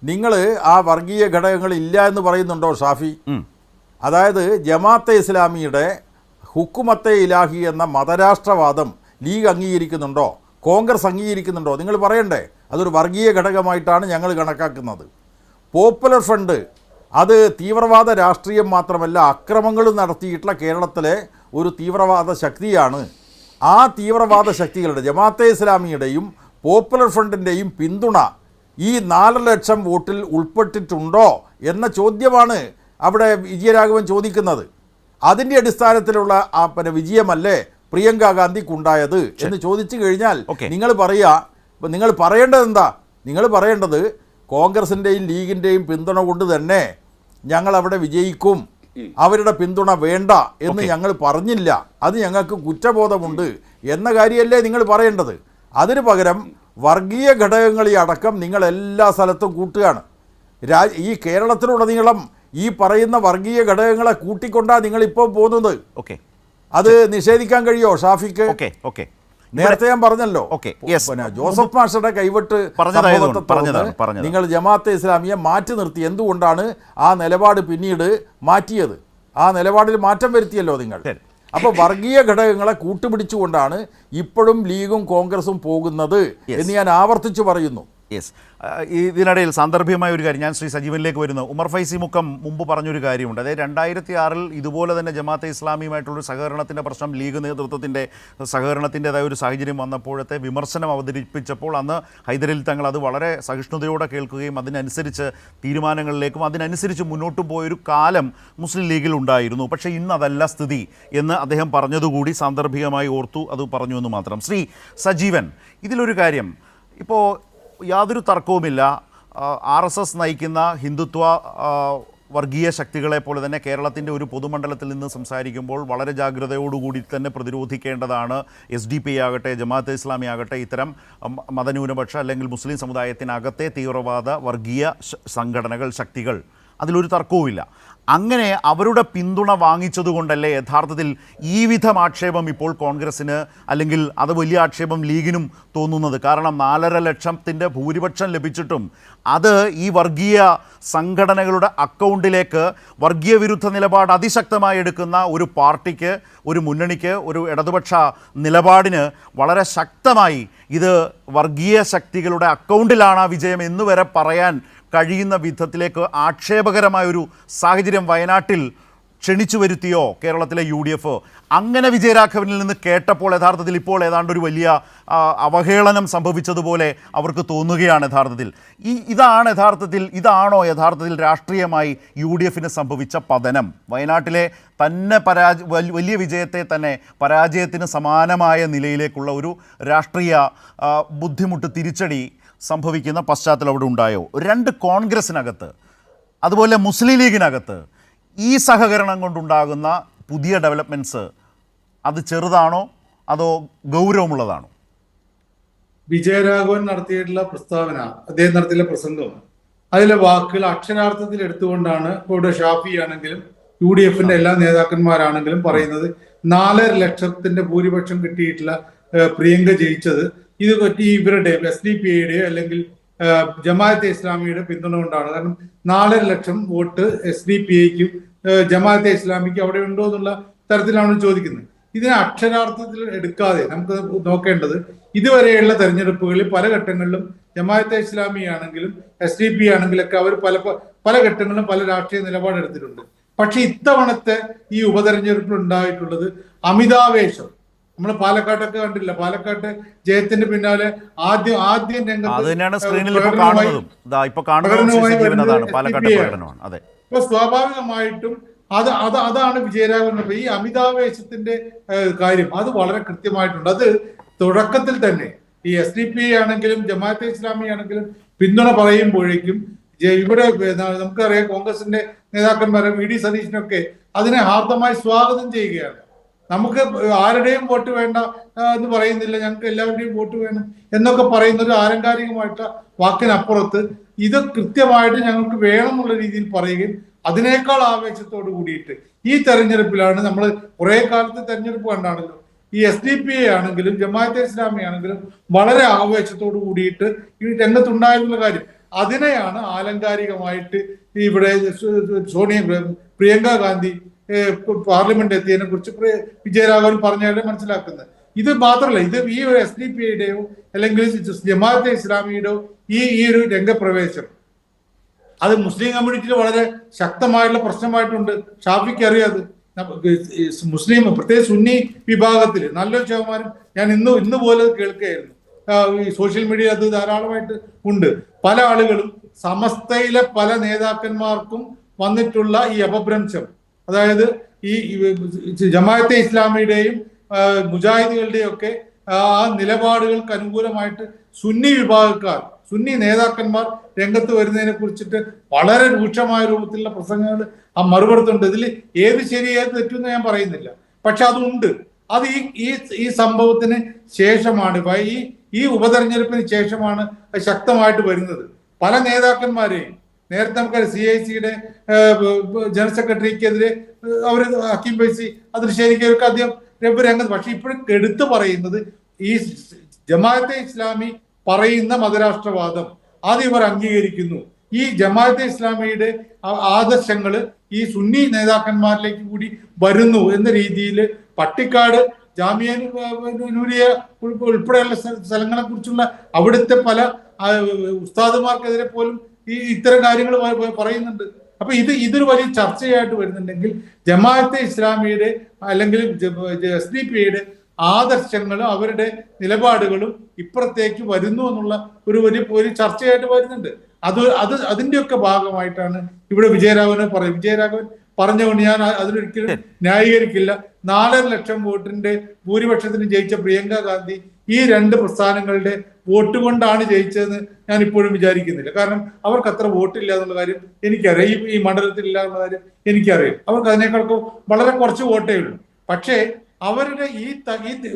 നിങ്ങൾ ആ വർഗീയ ഘടകങ്ങൾ ഇല്ല എന്ന് പറയുന്നുണ്ടോ ഷാഫി? അതായത് ജമാഅത്തെ ഇസ്ലാമിയുടെ ഹുക്കുമത്തെ ഇലാഹി എന്ന മതരാഷ്ട്രവാദം ലീഗ് അംഗീകരിക്കുന്നുണ്ടോ, കോൺഗ്രസ് അംഗീകരിക്കുന്നുണ്ടോ? നിങ്ങൾ പറയണ്ടേ. അതൊരു വർഗീയ ഘടകമായിട്ടാണ് ഞങ്ങൾ കണക്കാക്കുന്നത്. പോപ്പുലർ ഫ്രണ്ട് അത് തീവ്രവാദ രാഷ്ട്രീയം മാത്രമല്ല, അക്രമങ്ങൾ നടത്തിയിട്ടുള്ള കേരളത്തിലെ ഒരു തീവ്രവാദ ശക്തിയാണ്. ആ തീവ്രവാദ ശക്തികളുടെ ജമാഅത്തെ ഇസ്ലാമിയുടെയും പോപ്പുലർ ഫ്രണ്ടിൻ്റെയും പിന്തുണ ഈ 4 ലക്ഷം വോട്ടിൽ ഉൾപ്പെട്ടിട്ടുണ്ടോ എന്ന ചോദ്യമാണ് അവിടെ വിജയരാഘവൻ ചോദിക്കുന്നത്. അതിൻ്റെ അടിസ്ഥാനത്തിലുള്ള വിജയമല്ലേ പ്രിയങ്ക ഗാന്ധിക്കുണ്ടായത് എന്ന് ചോദിച്ചു കഴിഞ്ഞാൽ നിങ്ങൾ പറയേണ്ടത് എന്താ? നിങ്ങൾ പറയേണ്ടത് കോൺഗ്രസിൻ്റെയും ലീഗിൻ്റെയും പിന്തുണ കൊണ്ട് തന്നെ ഞങ്ങൾ അവിടെ വിജയിക്കും, അവരുടെ പിന്തുണ വേണ്ട എന്ന് ഞങ്ങൾ പറഞ്ഞില്ല, അത് ഞങ്ങൾക്ക് കുറ്റബോധമുണ്ട് എന്ന കാര്യമല്ലേ നിങ്ങൾ പറയേണ്ടത്. അതിന് പകരം വർഗീയ ഘടകങ്ങളെ അടക്കം നിങ്ങൾ എല്ലാ സ്ഥലത്തും കൂട്ടുകയാണ്. ഈ കേരളത്തിലുടനീളം ഈ പറയുന്ന വർഗീയ ഘടകങ്ങളെ കൂട്ടിക്കൊണ്ടാണ് നിങ്ങളിപ്പോൾ പോകുന്നത്. അത് നിഷേധിക്കാൻ കഴിയുമോ ഷാഫിക്ക്? നേരത്തെ ഞാൻ പറഞ്ഞല്ലോ, ജോസഫ് മാസ്റ്ററുടെ കൈവിട്ട് നിങ്ങൾ ജമാഅത്തെ ഇസ്ലാമിയെ മാറ്റി നിർത്തി. എന്തുകൊണ്ടാണ് ആ നിലപാട് പിന്നീട് മാറ്റിയത്? ആ നിലപാടിൽ മാറ്റം വരുത്തിയല്ലോ നിങ്ങൾ. അപ്പോൾ വർഗീയ ഘടകങ്ങളെ കൂട്ടുപിടിച്ചുകൊണ്ടാണ് ഇപ്പോഴും ലീഗും കോൺഗ്രസും പോകുന്നത് എന്ന് ഞാൻ ആവർത്തിച്ചു പറയുന്നു. യെസ്, ഇതിനിടയിൽ സാന്ദർഭികമായ ഒരു കാര്യം, ഞാൻ ശ്രീ സജീവനിലേക്ക് വരുന്നു. ഉമർ ഫൈസി മുക്കം മുമ്പ് പറഞ്ഞൊരു കാര്യമുണ്ട്. അതായത് 2006 ഇതുപോലെ തന്നെ ജമാഅത്തെ ഇസ്ലാമിയുമായിട്ടുള്ളൊരു സഹകരണത്തിൻ്റെ പ്രശ്നം, ലീഗ് നേതൃത്വത്തിൻ്റെ സഹകരണത്തിൻ്റെതായ ഒരു സാഹചര്യം വന്നപ്പോഴത്തെ വിമർശനം അവതരിപ്പിച്ചപ്പോൾ അന്ന് ഹൈദരലി തങ്ങൾ അത് വളരെ സഹിഷ്ണുതയോടെ കേൾക്കുകയും അതിനനുസരിച്ച് തീരുമാനങ്ങളിലേക്കും അതിനനുസരിച്ച് മുന്നോട്ട് പോയൊരു കാലം മുസ്ലിം ലീഗിൽ ഉണ്ടായിരുന്നു. പക്ഷേ ഇന്ന് അതല്ല സ്ഥിതി എന്ന് അദ്ദേഹം പറഞ്ഞതുകൂടി സാന്ദർഭികമായി ഓർത്തു, അത് പറഞ്ഞു എന്ന് മാത്രം. ശ്രീ സജീവൻ, ഇതിലൊരു കാര്യം, ഇപ്പോൾ യാതൊരു തർക്കവുമില്ല, RSS നയിക്കുന്ന ഹിന്ദുത്വ വർഗീയ ശക്തികളെ പോലെ തന്നെ കേരളത്തിൻ്റെ ഒരു പൊതുമണ്ഡലത്തിൽ നിന്ന് സംസാരിക്കുമ്പോൾ വളരെ ജാഗ്രതയോടുകൂടി തന്നെ പ്രതിരോധിക്കേണ്ടതാണ്. SDP ആകട്ടെ, ജമാഅത്തെ ഇസ്ലാമി ആകട്ടെ, ഇത്തരം മതന്യൂനപക്ഷ അല്ലെങ്കിൽ മുസ്ലിം സമുദായത്തിനകത്തെ തീവ്രവാദ വർഗീയ സംഘടനകൾ, ശക്തികൾ, അതിലൊരു തർക്കവുമില്ല. അങ്ങനെ അവരുടെ പിന്തുണ വാങ്ങിച്ചതുകൊണ്ടല്ലേ യഥാർത്ഥത്തിൽ ഈ വിധം ആക്ഷേപം ഇപ്പോൾ കോൺഗ്രസ്സിന്, അല്ലെങ്കിൽ അത് വലിയ ആക്ഷേപം ലീഗിനും തോന്നുന്നത്? കാരണം 4.5 ലക്ഷത്തിൻ്റെ ഭൂരിപക്ഷം ലഭിച്ചിട്ടും അത് ഈ വർഗീയ സംഘടനകളുടെ അക്കൗണ്ടിലേക്ക് വർഗീയ വിരുദ്ധ നിലപാട് അതിശക്തമായി എടുക്കുന്ന ഒരു പാർട്ടിക്ക്, ഒരു മുന്നണിക്ക്, ഒരു ഇടതുപക്ഷ നിലപാടിന് വളരെ ശക്തമായി ഇത് വർഗീയ ശക്തികളുടെ അക്കൗണ്ടിലാണ് ആ വിജയം എന്ന് വരെ പറയാൻ കഴിയുന്ന വിധത്തിലേക്ക് ആക്ഷേപകരമായൊരു സാഹചര്യം വയനാട്ടിൽ ക്ഷണിച്ചു വരുത്തിയോ കേരളത്തിലെ UDF? അങ്ങനെ വിജയരാഘവനിൽ നിന്ന് കേട്ടപ്പോൾ യഥാർത്ഥത്തിൽ ഇപ്പോൾ ഏതാണ്ട് ഒരു വലിയ അവഹേളനം സംഭവിച്ചതുപോലെ അവർക്ക് തോന്നുകയാണ്. യഥാർത്ഥത്തിൽ ഇതാണോ യഥാർത്ഥത്തിൽ രാഷ്ട്രീയമായി UDFന് സംഭവിച്ച പതനം? വയനാട്ടിലെ തന്നെ വലിയ വിജയത്തെ തന്നെ പരാജയത്തിന് സമാനമായ നിലയിലേക്കുള്ള ഒരു രാഷ്ട്രീയ ബുദ്ധിമുട്ട്, തിരിച്ചടി സംഭവിക്കുന്ന പശ്ചാത്തലം അവിടെ ഉണ്ടായോ? 2 കോൺഗ്രസിനകത്ത് അതുപോലെ മുസ്ലിം ലീഗിനകത്ത് ഈ സഹകരണം കൊണ്ടുണ്ടാകുന്ന പുതിയ ഡെവലപ്മെൻറ്റ്സ് അത് ചെറുതാണോ അതോ ഗൗരവമുള്ളതാണോ? വിജയരാഘവൻ നടത്തിയിട്ടുള്ള പ്രസ്താവന, അദ്ദേഹം നടത്തിയുള്ള പ്രസംഗം, അതിലെ വാക്കുകൾ അക്ഷരാർത്ഥത്തിൽ എടുത്തുകൊണ്ടാണ് ഇവിടെ ഷാഫി ആണെങ്കിലും UDF എല്ലാ നേതാക്കന്മാരാണെങ്കിലും പറയുന്നത് 4.5 ലക്ഷത്തിന്റെ ഭൂരിപക്ഷം കിട്ടിയിട്ടുള്ള പ്രിയങ്ക ജയിച്ചത് ഇത് പറ്റി ഇവരുടെ SDPI അല്ലെങ്കിൽ ജമാഅത്തെ ഇസ്ലാമിയുടെ പിന്തുണ കൊണ്ടാണ്. കാരണം 4.5 ലക്ഷം വോട്ട് SDPIക്കും ജമാഅത്തെ ഇസ്ലാമിക്കും അവിടെ ഉണ്ടോ എന്നുള്ള തരത്തിലാണ് ചോദിക്കുന്നത്. ഇതിനെ അക്ഷരാർത്ഥത്തിൽ എടുക്കാതെ നമുക്ക് നോക്കേണ്ടത് ഇതുവരെയുള്ള തെരഞ്ഞെടുപ്പുകളിൽ പല ഘട്ടങ്ങളിലും ജമാഅത്തെ ഇസ്ലാമി ആണെങ്കിലും SDPI ആണെങ്കിലൊക്കെ അവർ പല ഘട്ടങ്ങളിലും പല രാഷ്ട്രീയ നിലപാടെടുത്തിട്ടുണ്ട്. പക്ഷെ ഇത്തവണത്തെ ഈ ഉപതെരഞ്ഞെടുപ്പിൽ ഉണ്ടായിട്ടുള്ളത് അമിതാവേശം. നമ്മൾ പാലക്കാട്ടൊക്കെ കണ്ടില്ല, പാലക്കാട്ട് ജയത്തിന്റെ പിന്നാലെ ആദ്യം ഇപ്പൊ സ്വാഭാവികമായിട്ടും അതാണ് വിജയരാഘവൻ. ഈ അമിതാവേശത്തിന്റെ കാര്യം അത് വളരെ കൃത്യമായിട്ടുണ്ട്. അത് തുടക്കത്തിൽ തന്നെ ഈ SDPI ആണെങ്കിലും ജമാഅത്തെ ഇസ്ലാമി ആണെങ്കിലും പിന്തുണ പറയുമ്പോഴേക്കും ഇവിടെ നമുക്കറിയാം കോൺഗ്രസിന്റെ നേതാക്കന്മാരെ VD സതീശനൊക്കെ അതിനെ ഹാർദമായി സ്വാഗതം ചെയ്യുകയാണ്. നമുക്ക് ആരുടെയും വോട്ട് വേണ്ട എന്ന് പറയുന്നില്ല, ഞങ്ങൾക്ക് എല്ലാവരുടെയും വോട്ട് വേണം എന്നൊക്കെ പറയുന്ന ഒരു ആലങ്കാരികമായിട്ടുള്ള വാക്കിനപ്പുറത്ത് ഇത് കൃത്യമായിട്ട് ഞങ്ങൾക്ക് വേണം എന്നുള്ള രീതിയിൽ പറയുകയും അതിനേക്കാൾ ആവേശത്തോട് കൂടിയിട്ട് ഈ തെരഞ്ഞെടുപ്പിലാണ് നമ്മൾ കുറെ കാലത്ത് തെരഞ്ഞെടുപ്പ് കണ്ടാണല്ലോ ഈ SDPI ആണെങ്കിലും ജമാഅത്തെ ഇസ്ലാമി ആണെങ്കിലും വളരെ ആവേശത്തോട് കൂടിയിട്ട് ഈ രംഗത്തുണ്ടായിരുന്ന കാര്യം അതിനെയാണ് ആലങ്കാരികമായിട്ട് ഇവിടെ പ്രിയങ്ക ഗാന്ധി പാർലമെന്റ് എത്തിയതിനെ കുറിച്ച് വിജയരാഘവൻ പറഞ്ഞാലേ മനസ്സിലാക്കുന്നത്. ഇത് മാത്രമല്ല, ഇത് ഈ ഒരു SDPIയുടെയോ അല്ലെങ്കിൽ ജമാഅത്തെ ഇസ്ലാമിയുടെയോ ഈ ഒരു രംഗപ്രവേശം അത് മുസ്ലിം കമ്മ്യൂണിറ്റിയിൽ വളരെ ശക്തമായിട്ടുള്ള പ്രശ്നമായിട്ടുണ്ട്. ഷാഫിക്ക് അറിയാതെ മുസ്ലിം പ്രത്യേകിച്ച് സുന്നി വിഭാഗത്തിൽ നല്ലൊരു ശതമാനം ഞാൻ ഇന്ന് പോലെ കേൾക്കുകയായിരുന്നു. ഈ സോഷ്യൽ മീഡിയ അത് ധാരാളമായിട്ട് ഉണ്ട്. പല ആളുകളും സമസ്തയിലെ പല നേതാക്കന്മാർക്കും വന്നിട്ടുള്ള ഈ അപഭ്രംശം, അതായത് ഈ ജമാഅത്തെ ഇസ്ലാമിയുടെയും മുജാഹിദുകളുടെയും ഒക്കെ ആ നിലപാടുകൾക്ക് അനുകൂലമായിട്ട് സുന്നി വിഭാഗക്കാർ, സുന്നി നേതാക്കന്മാർ രംഗത്ത് വരുന്നതിനെ കുറിച്ചിട്ട് വളരെ രൂക്ഷമായ രൂപത്തിലുള്ള പ്രസംഗങ്ങൾ ആ മറുപടുത്തുണ്ട്. ഇതിൽ ഏത് ശരി ഏത് തെറ്റെന്ന് ഞാൻ പറയുന്നില്ല, പക്ഷെ അതുണ്ട്. അത് ഈ സംഭവത്തിന് ശേഷമാണ്, ഈ ഉപതെരഞ്ഞെടുപ്പിന് ശേഷമാണ് ശക്തമായിട്ട് വരുന്നത്. പല നേതാക്കന്മാരെയും നേരത്തെ നമുക്ക് CICയുടെ ജനറൽ സെക്രട്ടറിക്കെതിരെ അവർ ഹക്കീം ഫൈസി അതിർശേരിക്കൊക്കെ അദ്ദേഹം രംഗത്ത്. പക്ഷെ ഇപ്പോഴും എടുത്തു പറയുന്നത് ഈ ജമാഅത്തെ ഇസ്ലാമി പറയുന്ന മതരാഷ്ട്രവാദം അത് ഇവർ അംഗീകരിക്കുന്നു. ഈ ജമാഅത്തെ ഇസ്ലാമിയുടെ ആദർശങ്ങൾ ഈ സുന്നി നേതാക്കന്മാരിലേക്ക് കൂടി വരുന്നു എന്ന രീതിയിൽ പട്ടിക്കാട് ജാമിയ നൂരിയ ഉൾപ്പെടെയുള്ള സ്ഥലങ്ങളെ കുറിച്ചുള്ള അവിടുത്തെ പല ഉസ്താദുമാർക്കെതിരെ പോലും ഇത്തരം കാര്യങ്ങൾ പറയുന്നുണ്ട്. അപ്പൊ ഇതൊരു വലിയ ചർച്ചയായിട്ട് വരുന്നുണ്ടെങ്കിൽ ജമാഅത്തെ ഇസ്ലാമിയുടെ അല്ലെങ്കിൽ SDPIയുടെ ആദർശങ്ങളും അവരുടെ നിലപാടുകളും ഇപ്പുറത്തേക്ക് വരുന്നു എന്നുള്ള ഒരു ചർച്ചയായിട്ട് വരുന്നുണ്ട്. അതിന്റെയൊക്കെ ഭാഗമായിട്ടാണ് ഇവിടെ വിജയരാഘവൻ പറഞ്ഞുകൊണ്ട് ഞാൻ അതിനൊരിക്കലും ന്യായീകരിക്കില്ല. 4.5 ലക്ഷം വോട്ടിന്റെ ഭൂരിപക്ഷത്തിന് ജയിച്ച പ്രിയങ്ക ഗാന്ധി ഈ രണ്ട് പ്രസ്ഥാനങ്ങളുടെ വോട്ട് കൊണ്ടാണ് ജയിച്ചതെന്ന് ഞാൻ ഇപ്പോഴും വിചാരിക്കുന്നില്ല. കാരണം അവർക്ക് അത്ര വോട്ടില്ല എന്നുള്ള കാര്യം എനിക്കറിയാം, ഈ മണ്ഡലത്തിൽ ഇല്ല എന്നുള്ള കാര്യം എനിക്കറിയാം. അവർക്ക് അതിനേക്കാൾക്ക് വളരെ കുറച്ച് വോട്ടേ ഉള്ളൂ. പക്ഷേ അവരുടെ ഈ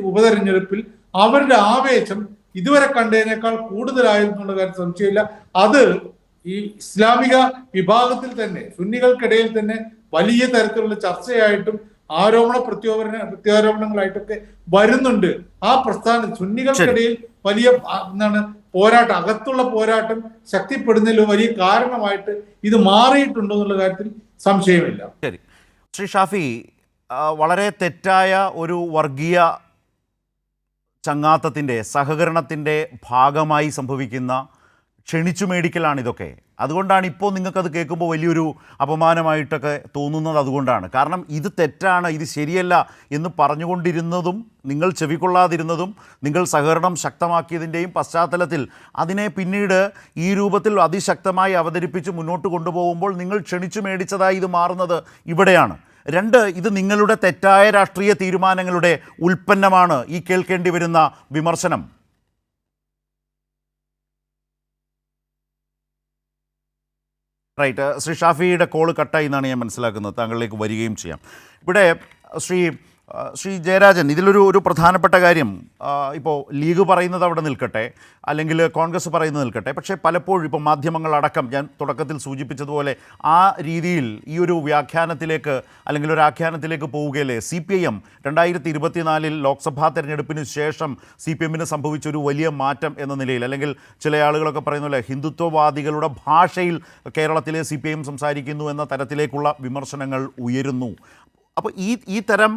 ഉപതെരഞ്ഞെടുപ്പിൽ അവരുടെ ആവേശം ഇതുവരെ കണ്ടതിനേക്കാൾ കൂടുതലായിരുന്നു എന്നുള്ള കാര്യം സംശയമില്ല. അത് ഈ ഇസ്ലാമിക വിഭാഗത്തിൽ തന്നെ സുന്നികൾക്കിടയിൽ തന്നെ വലിയ തരത്തിലുള്ള ചർച്ചയായിട്ടും പ്രത്യാരോപണങ്ങളായിട്ടൊക്കെ വരുന്നുണ്ട്. ആ പ്രസ്ഥാനം സുന്നികൾക്കിടയിൽ വലിയ പോരാട്ടം, അകത്തുള്ള പോരാട്ടം ശക്തിപ്പെടുന്നതിൽ വലിയ കാരണമായിട്ട് ഇത് മാറിയിട്ടുണ്ടോ എന്നുള്ള കാര്യത്തിൽ സംശയമില്ല. ശരി, ശ്രീ ഷാഫി, വളരെ തെറ്റായ ഒരു വർഗീയ ചങ്ങാത്തത്തിൻ്റെ സഹകരണത്തിൻ്റെ ഭാഗമായി സംഭവിക്കുന്ന ക്ഷണിച്ചു മേടിക്കലാണിതൊക്കെ. അതുകൊണ്ടാണ് ഇപ്പോൾ നിങ്ങൾക്കത് കേൾക്കുമ്പോൾ വലിയൊരു അപമാനമായിട്ടൊക്കെ തോന്നുന്നത്. അതുകൊണ്ടാണ്, കാരണം ഇത് തെറ്റാണ്, ഇത് ശരിയല്ല എന്ന് പറഞ്ഞുകൊണ്ടിരുന്നതും നിങ്ങൾ ചെവിക്കൊള്ളാതിരുന്നതും നിങ്ങൾ സഹകരണം ശക്തമാക്കിയതിൻ്റെയും പശ്ചാത്തലത്തിൽ അതിനെ പിന്നീട് ഈ രൂപത്തിൽ അതിശക്തമായി അവതരിപ്പിച്ച് മുന്നോട്ട് കൊണ്ടുപോകുമ്പോൾ നിങ്ങൾ ക്ഷണിച്ചു മേടിച്ചതായി ഇത് മാറുന്നത് ഇവിടെയാണ്. 2, ഇത് നിങ്ങളുടെ തെറ്റായ രാഷ്ട്രീയ തീരുമാനങ്ങളുടെ ഉൽപ്പന്നമാണ് ഈ കേൾക്കേണ്ടി വരുന്ന വിമർശനം. റൈറ്റ്. ശ്രീ ഷാഫിയുടെ കോള് കട്ടായി എന്നാണ് ഞാൻ മനസ്സിലാക്കുന്നത്. താങ്കളിലേക്ക് വരികയും ചെയ്യാം. ഇവിടെ ശ്രീ ജയരാജൻ, ഇതിലൊരു പ്രധാനപ്പെട്ട കാര്യം, ഇപ്പോൾ ലീഗ് പറയുന്നത് അവിടെ നിൽക്കട്ടെ, അല്ലെങ്കിൽ കോൺഗ്രസ് പറയുന്നത് നിൽക്കട്ടെ, പക്ഷേ പലപ്പോഴും ഇപ്പോൾ മാധ്യമങ്ങളടക്കം ഞാൻ തുടക്കത്തിൽ സൂചിപ്പിച്ചതുപോലെ ആ രീതിയിൽ ഈ ഒരു വ്യാഖ്യാനത്തിലേക്ക് അല്ലെങ്കിൽ ഒരു ആഖ്യാനത്തിലേക്ക് പോവുകയല്ലേ. CPIM 2024 ലോക്സഭാ തെരഞ്ഞെടുപ്പിന് ശേഷം CPIM സംഭവിച്ചൊരു വലിയ മാറ്റം എന്ന നിലയിൽ, അല്ലെങ്കിൽ ചില ആളുകളൊക്കെ പറയുന്നല്ലേ ഹിന്ദുത്വവാദികളുടെ ഭാഷയിൽ കേരളത്തിലെ CPIM സംസാരിക്കുന്നു എന്ന തരത്തിലേക്കുള്ള വിമർശനങ്ങൾ ഉയരുന്നു. അപ്പോൾ ഈ തരം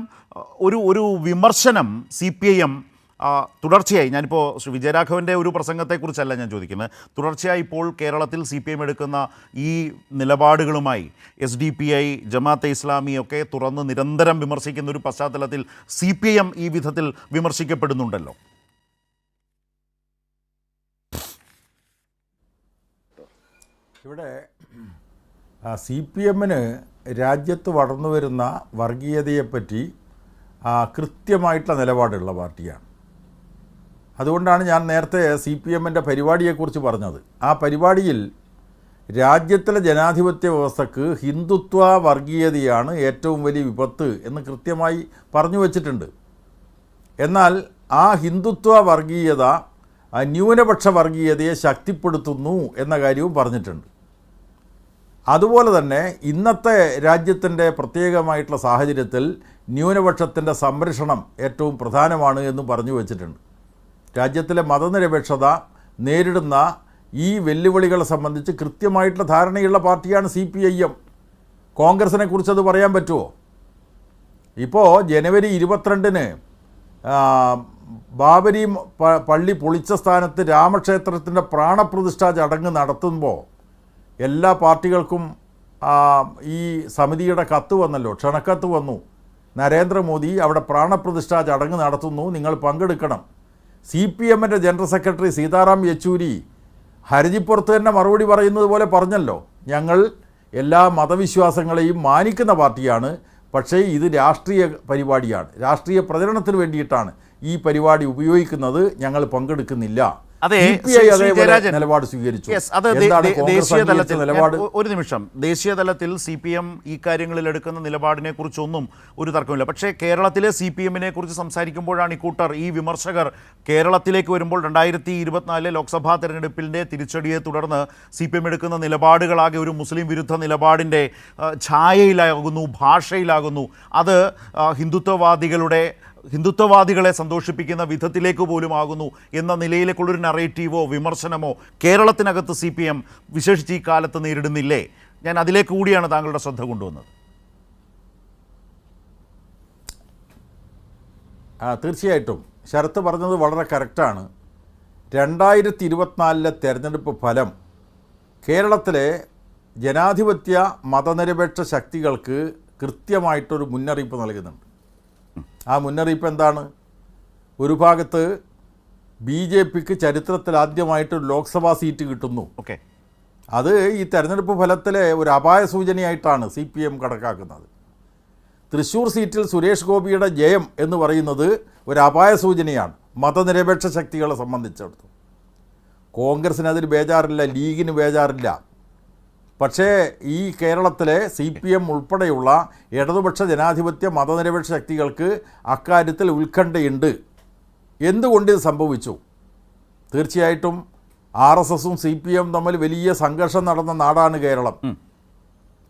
ഒരു വിമർശനം CPIM തുടർച്ചയായി, ഞാനിപ്പോൾ ശ്രീ വിജയരാഘവൻ്റെ ഒരു പ്രസംഗത്തെക്കുറിച്ചല്ല ഞാൻ ചോദിക്കുന്നത്, തുടർച്ചയായി ഇപ്പോൾ കേരളത്തിൽ CPIM എടുക്കുന്ന ഈ നിലപാടുകളുമായി SDPI, ജമാഅത്തെ ഇസ്ലാമി ഒക്കെ തുറന്ന് നിരന്തരം വിമർശിക്കുന്ന ഒരു പശ്ചാത്തലത്തിൽ CPIM ഈ വിധത്തിൽ വിമർശിക്കപ്പെടുന്നുണ്ടല്ലോ. ഇവിടെ CPM രാജ്യത്ത് വളർന്നു വരുന്ന വർഗീയതയെപ്പറ്റി കൃത്യമായിട്ടുള്ള നിലപാടുള്ള പാർട്ടിയാണ്. അതുകൊണ്ടാണ് ഞാൻ നേരത്തെ CPM പരിപാടിയെക്കുറിച്ച് പറഞ്ഞത്. ആ പരിപാടിയിൽ രാജ്യത്തിലെ ജനാധിപത്യ വ്യവസ്ഥക്ക് ഹിന്ദുത്വ വർഗീയതയാണ് ഏറ്റവും വലിയ വിപത്ത് എന്ന് കൃത്യമായി പറഞ്ഞു വച്ചിട്ടുണ്ട്. എന്നാൽ ആ ഹിന്ദുത്വ വർഗീയത ന്യൂനപക്ഷ വർഗീയതയെ ശക്തിപ്പെടുത്തുന്നു എന്ന കാര്യവും പറഞ്ഞിട്ടുണ്ട്. അതുപോലെ തന്നെ ഇന്നത്തെ രാജ്യത്തിൻ്റെ പ്രത്യേകമായിട്ടുള്ള സാഹചര്യത്തിൽ ന്യൂനപക്ഷത്തിൻ്റെ സംരക്ഷണം ഏറ്റവും പ്രധാനമാണ് എന്ന് പറഞ്ഞു വച്ചിട്ടുണ്ട്. രാജ്യത്തിലെ മതനിരപേക്ഷത നേരിടുന്ന ഈ വെല്ലുവിളികളെ സംബന്ധിച്ച് കൃത്യമായിട്ടുള്ള ധാരണയുള്ള പാർട്ടിയാണ് CPIM. കോൺഗ്രസിനെ കുറിച്ച് അത് പറയാൻ പറ്റുമോ? ഇപ്പോൾ ജനുവരി 22 ബാബരി പള്ളി പൊളിച്ച സ്ഥാനത്ത് രാമക്ഷേത്രത്തിൻ്റെ പ്രാണപ്രതിഷ്ഠാ ചടങ്ങ് നടത്തുമ്പോൾ എല്ലാ പാർട്ടികൾക്കും ഈ സമിതിയുടെ കത്ത് വന്നല്ലോ, ക്ഷണക്കത്ത് വന്നു. നരേന്ദ്രമോദി അവിടെ പ്രാണപ്രതിഷ്ഠാ ചടങ്ങ് നടത്തുന്നു, നിങ്ങൾ പങ്കെടുക്കണം. CPM general secretary Sitaram Yechury ഹർജിപ്പുറത്ത് തന്നെ മറുപടി പറയുന്നത് പോലെ പറഞ്ഞല്ലോ, ഞങ്ങൾ എല്ലാ മതവിശ്വാസങ്ങളെയും മാനിക്കുന്ന പാർട്ടിയാണ്, പക്ഷേ ഇത് രാഷ്ട്രീയ പരിപാടിയാണ്, രാഷ്ട്രീയ പ്രചരണത്തിന് വേണ്ടിയിട്ടാണ് ഈ പരിപാടി ഉപയോഗിക്കുന്നത്, ഞങ്ങൾ പങ്കെടുക്കുന്നില്ല. നിലപാട് സ്വീകരിച്ചു. ഒരു നിമിഷം, ദേശീയ തലത്തിൽ CPM ഈ കാര്യങ്ങളിൽ എടുക്കുന്ന നിലപാടിനെ കുറിച്ചൊന്നും ഒരു തർക്കമില്ല. പക്ഷേ കേരളത്തിലെ CPM കുറിച്ച് സംസാരിക്കുമ്പോഴാണ് ഈ വിമർശകർ കേരളത്തിലേക്ക് വരുമ്പോൾ 2024 ലോക്സഭാ തെരഞ്ഞെടുപ്പിൻ്റെ തിരിച്ചടിയെ തുടർന്ന് CPM എടുക്കുന്ന നിലപാടുകളാകെ ഒരു മുസ്ലിം വിരുദ്ധ നിലപാടിൻ്റെ ഛായയിലാകുന്നു, ഭാഷയിലാകുന്നു. അത് ഹിന്ദുത്വവാദികളെ സന്തോഷിപ്പിക്കുന്ന വിധത്തിലേക്ക് പോലും ആകുന്നു എന്ന നിലയിലേക്കുള്ളൊരു നറേറ്റീവോ വിമർശനമോ കേരളത്തിനകത്ത് CPM വിശേഷിച്ച് ഈ കാലത്ത് നേരിടുന്നില്ലേ? ഞാൻ അതിലേക്ക് കൂടിയാണ് താങ്കളുടെ ശ്രദ്ധ കൊണ്ടുവന്നത്. തീർച്ചയായിട്ടും ശരത്ത് പറഞ്ഞത് വളരെ കറക്റ്റാണ്. 2024 തെരഞ്ഞെടുപ്പ് ഫലം കേരളത്തിലെ ജനാധിപത്യ മതനിരപേക്ഷ ശക്തികൾക്ക് കൃത്യമായിട്ടൊരു മുന്നറിയിപ്പ് നൽകുന്നുണ്ട്. ആ മുന്നറിയിപ്പ് എന്താണ്? ഒരു ഭാഗത്ത് BJPക്ക് ചരിത്രത്തിൽ ആദ്യമായിട്ടൊരു ലോക്സഭാ സീറ്റ് കിട്ടുന്നു. അത് ഈ തെരഞ്ഞെടുപ്പ് ഫലത്തിലെ ഒരു അപായ സൂചനയായിട്ടാണ് CPM കണക്കാക്കുന്നത്. തൃശ്ശൂർ സീറ്റിൽ സുരേഷ് ഗോപിയുടെ ജയം എന്ന് പറയുന്നത് ഒരു അപായ സൂചനയാണ് മതനിരപേക്ഷ ശക്തികളെ സംബന്ധിച്ചിടത്തോളം. കോൺഗ്രസിന് അതിൽ ബേജാറില്ല, ലീഗിന് ബേജാറില്ല. പക്ഷേ ഈ കേരളത്തിലെ CPM ഉൾപ്പെടെയുള്ള ഇടതുപക്ഷ ജനാധിപത്യ മതനിരപേക്ഷ ശക്തികൾക്ക് അക്കാര്യത്തിൽ ഉത്കണ്ഠയുണ്ട്. എന്തുകൊണ്ട് ഇത് സംഭവിച്ചു? തീർച്ചയായിട്ടും RSSും CPM തമ്മിൽ വലിയ സംഘർഷം നടന്ന നാടാണ് കേരളം.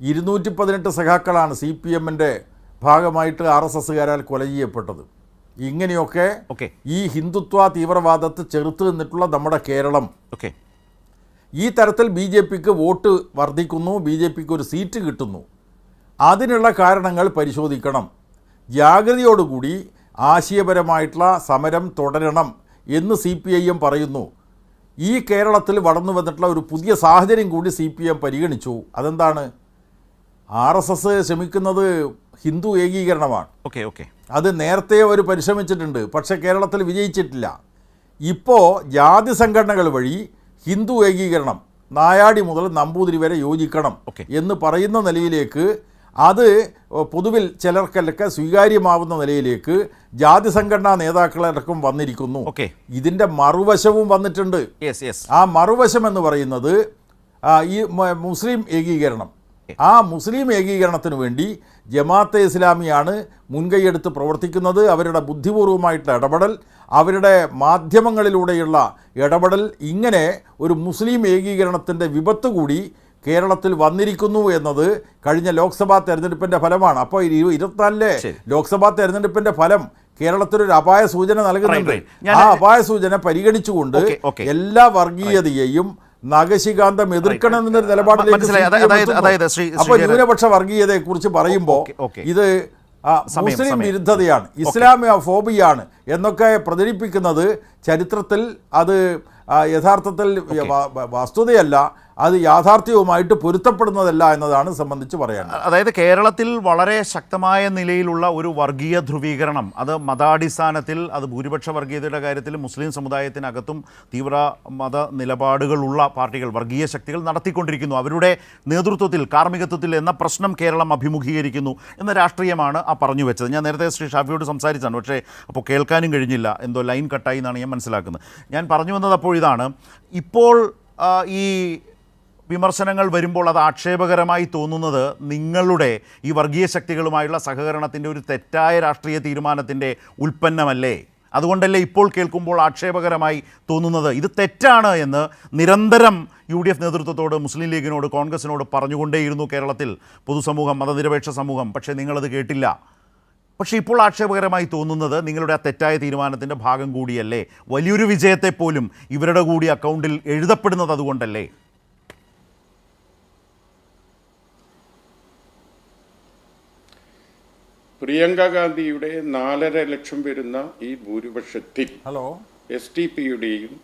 218 സഖാക്കളാണ് CPM ഭാഗമായിട്ട് RSSകാരാൽ കൊല ചെയ്യപ്പെട്ടത്. ഇങ്ങനെയൊക്കെ ഈ ഹിന്ദുത്വ തീവ്രവാദത്തെ ചെറുത്ത് നിന്നിട്ടുള്ള നമ്മുടെ കേരളം ഈ തരത്തിൽ BJPക്ക് വോട്ട് വർദ്ധിക്കുന്നു, BJPക്ക് ഒരു സീറ്റ് കിട്ടുന്നു. അതിനുള്ള കാരണങ്ങൾ പരിശോധിക്കണം. ജാഗ്രതയോടുകൂടി ആശയപരമായിട്ടുള്ള സമരം തുടരണം എന്ന് CPIM പറയുന്നു. ഈ കേരളത്തിൽ വളർന്നു വന്നിട്ടുള്ള ഒരു പുതിയ സാഹചര്യം കൂടി CPM പരിഗണിച്ചു. അതെന്താണ്? RSS ശ്രമിക്കുന്നത് ഹിന്ദു ഏകീകരണമാണ്. അത് നേരത്തെ അവർ പരിശ്രമിച്ചിട്ടുണ്ട്, പക്ഷേ കേരളത്തിൽ വിജയിച്ചിട്ടില്ല. ഇപ്പോൾ ജാതി സംഘടനകൾ വഴി ഹിന്ദു ഏകീകരണം, നായാടി മുതൽ നമ്പൂതിരി വരെ യോജിക്കണം എന്ന് പറയുന്ന നിലയിലേക്ക്, അത് പൊതുവിൽ ചിലർക്കൊക്കെ സ്വീകാര്യമാവുന്ന നിലയിലേക്ക് ജാതി സംഘടനാ നേതാക്കളടക്കം വന്നിരിക്കുന്നു. ഇതിൻ്റെ മറുവശവും വന്നിട്ടുണ്ട്. ആ മറുവശം എന്ന് പറയുന്നത് ഈ മുസ്ലിം ഏകീകരണം, ആ മുസ്ലിം ഏകീകരണത്തിന് വേണ്ടി ജമാഅത്തെ ഇസ്ലാമിയാണ് മുൻകൈയെടുത്ത് പ്രവർത്തിക്കുന്നത്. അവരുടെ ബുദ്ധിപൂർവമായിട്ടുള്ള ഇടപെടൽ, അവരുടെ മാധ്യമങ്ങളിലൂടെയുള്ള ഇടപെടൽ, ഇങ്ങനെ ഒരു മുസ്ലിം ഏകീകരണത്തിൻ്റെ വിപത്ത് കൂടി കേരളത്തിൽ വന്നിരിക്കുന്നു എന്നത് കഴിഞ്ഞ ലോക്സഭാ തെരഞ്ഞെടുപ്പിൻ്റെ ഫലമാണ്. അപ്പോൾ 24-ലെ ലോക്സഭാ തെരഞ്ഞെടുപ്പിൻ്റെ ഫലം കേരളത്തിലൊരു അപായ സൂചന നൽകുന്നുണ്ട്. ആ അപായ സൂചന പരിഗണിച്ചുകൊണ്ട് എല്ലാ വർഗീയതയെയും നഖശികാന്തം എതിർക്കണമെന്നൊരു നിലപാടിലേക്ക്. അപ്പോൾ ന്യൂനപക്ഷ വർഗീയതയെ കുറിച്ച് പറയുമ്പോൾ ഇത് മുസ്ലിം വിരുദ്ധതയാണ്, ഇസ്ലാമിക ഫോബിയാണ് എന്നൊക്കെ പ്രചരിപ്പിക്കുന്നത് ചരിത്രത്തിൽ അത് യഥാർത്ഥത്തിൽ വസ്തുതയല്ല, അത് യാഥാർത്ഥ്യവുമായിട്ട് പൊരുത്തപ്പെടുന്നതല്ല എന്നതാണ് സംബന്ധിച്ച് പറയാൻ. അതായത് കേരളത്തിൽ വളരെ ശക്തമായ നിലയിലുള്ള ഒരു വർഗീയ ധ്രുവീകരണം, അത് മതാടിസ്ഥാനത്തിൽ, അത് ഭൂരിപക്ഷ വർഗീയതയുടെ കാര്യത്തിൽ മുസ്ലിം സമുദായത്തിനകത്തും തീവ്ര മത നിലപാടുകളുള്ള പാർട്ടികൾ, വർഗീയ ശക്തികൾ നടത്തിക്കൊണ്ടിരിക്കുന്നു. അവരുടെ നേതൃത്വത്തിൽ, കാർമ്മികത്വത്തിൽ എന്ന പ്രശ്നം കേരളം അഭിമുഖീകരിക്കുന്നു എന്ന രാഷ്ട്രീയമാണ് ആ പറഞ്ഞു വെച്ചത്. ഞാൻ നേരത്തെ ശ്രീ ഷാഫിയോട് സംസാരിച്ചാണ്, പക്ഷേ അപ്പോൾ കേൾക്കാനും കഴിഞ്ഞില്ല, എന്തോ ലൈൻ കട്ടായി എന്നാണ് ഞാൻ മനസ്സിലാക്കുന്നത്. ഞാൻ പറഞ്ഞു വന്നത് അപ്പോൾ ഇതാണ്, ഇപ്പോൾ ഈ വിമർശനങ്ങൾ വരുമ്പോൾ അത് ആക്ഷേപകരമായി തോന്നുന്നത് നിങ്ങളുടെ ഈ വർഗീയ ശക്തികളുമായുള്ള സഹകരണത്തിൻ്റെ ഒരു തെറ്റായ രാഷ്ട്രീയ തീരുമാനത്തിൻ്റെ ഉൽപ്പന്നമല്ലേ? അതുകൊണ്ടല്ലേ ഇപ്പോൾ കേൾക്കുമ്പോൾ ആക്ഷേപകരമായി തോന്നുന്നത്? ഇത് തെറ്റാണ് എന്ന് നിരന്തരം UDF നേതൃത്വത്തോട്, മുസ്ലിം ലീഗിനോട്, കോൺഗ്രസിനോട് പറഞ്ഞുകൊണ്ടേയിരുന്നു കേരളത്തിൽ പൊതുസമൂഹം, മതനിരപേക്ഷ സമൂഹം. പക്ഷേ നിങ്ങളത് കേട്ടില്ല. പക്ഷേ ഇപ്പോൾ ആക്ഷേപകരമായി തോന്നുന്നത് നിങ്ങളുടെ ആ തെറ്റായ തീരുമാനത്തിൻ്റെ ഭാഗം കൂടിയല്ലേ? വലിയൊരു വിജയത്തെപ്പോലും ഇവരുടെ കൂടി അക്കൗണ്ടിൽ എഴുതപ്പെടുന്നത് അതുകൊണ്ടല്ലേ? പ്രിയങ്ക ഗാന്ധിയുടെ 4.5 ലക്ഷം വരുന്ന ഈ ഭൂരിപക്ഷത്തിൽ SDP-യുടെയും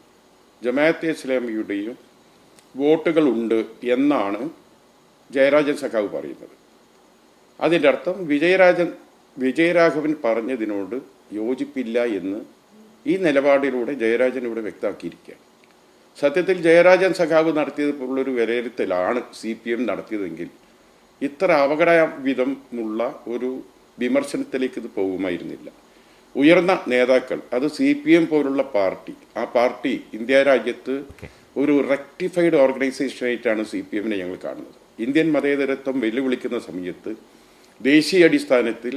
ജമാഅത്തെ ഇസ്ലാമിയുടെയും വോട്ടുകളുണ്ട് എന്നാണ് ജയരാജൻ സഖാവ് പറയുന്നത്. അതിൻ്റെ അർത്ഥം വിജയരാഘവൻ പറഞ്ഞതിനോട് യോജിപ്പില്ല എന്ന് ഈ നിലപാടിലൂടെ ജയരാജൻ ഇവിടെ വ്യക്തമാക്കിയിരിക്കുകയാണ്. സത്യത്തിൽ ജയരാജൻ സഖാവ് നടത്തിയതുപോലുള്ളൊരു വിലയിരുത്തലാണ് CPM നടത്തിയതെങ്കിൽ ഇത്ര അപകടവിധമുള്ള ഒരു വിമർശനത്തിലേക്ക് ഇത് പോകുമായിരുന്നില്ല. ഉയർന്ന നേതാക്കൾ, അത് CPM പോലുള്ള പാർട്ടി, ആ പാർട്ടി ഇന്ത്യ രാജ്യത്ത് ഒരു റെക്ടിഫൈഡ് ഓർഗനൈസേഷനായിട്ടാണ് CPM-നെ ഞങ്ങൾ കാണുന്നത്. ഇന്ത്യൻ മതേതരത്വം വെല്ലുവിളിക്കുന്ന സമയത്ത് ദേശീയ അടിസ്ഥാനത്തിൽ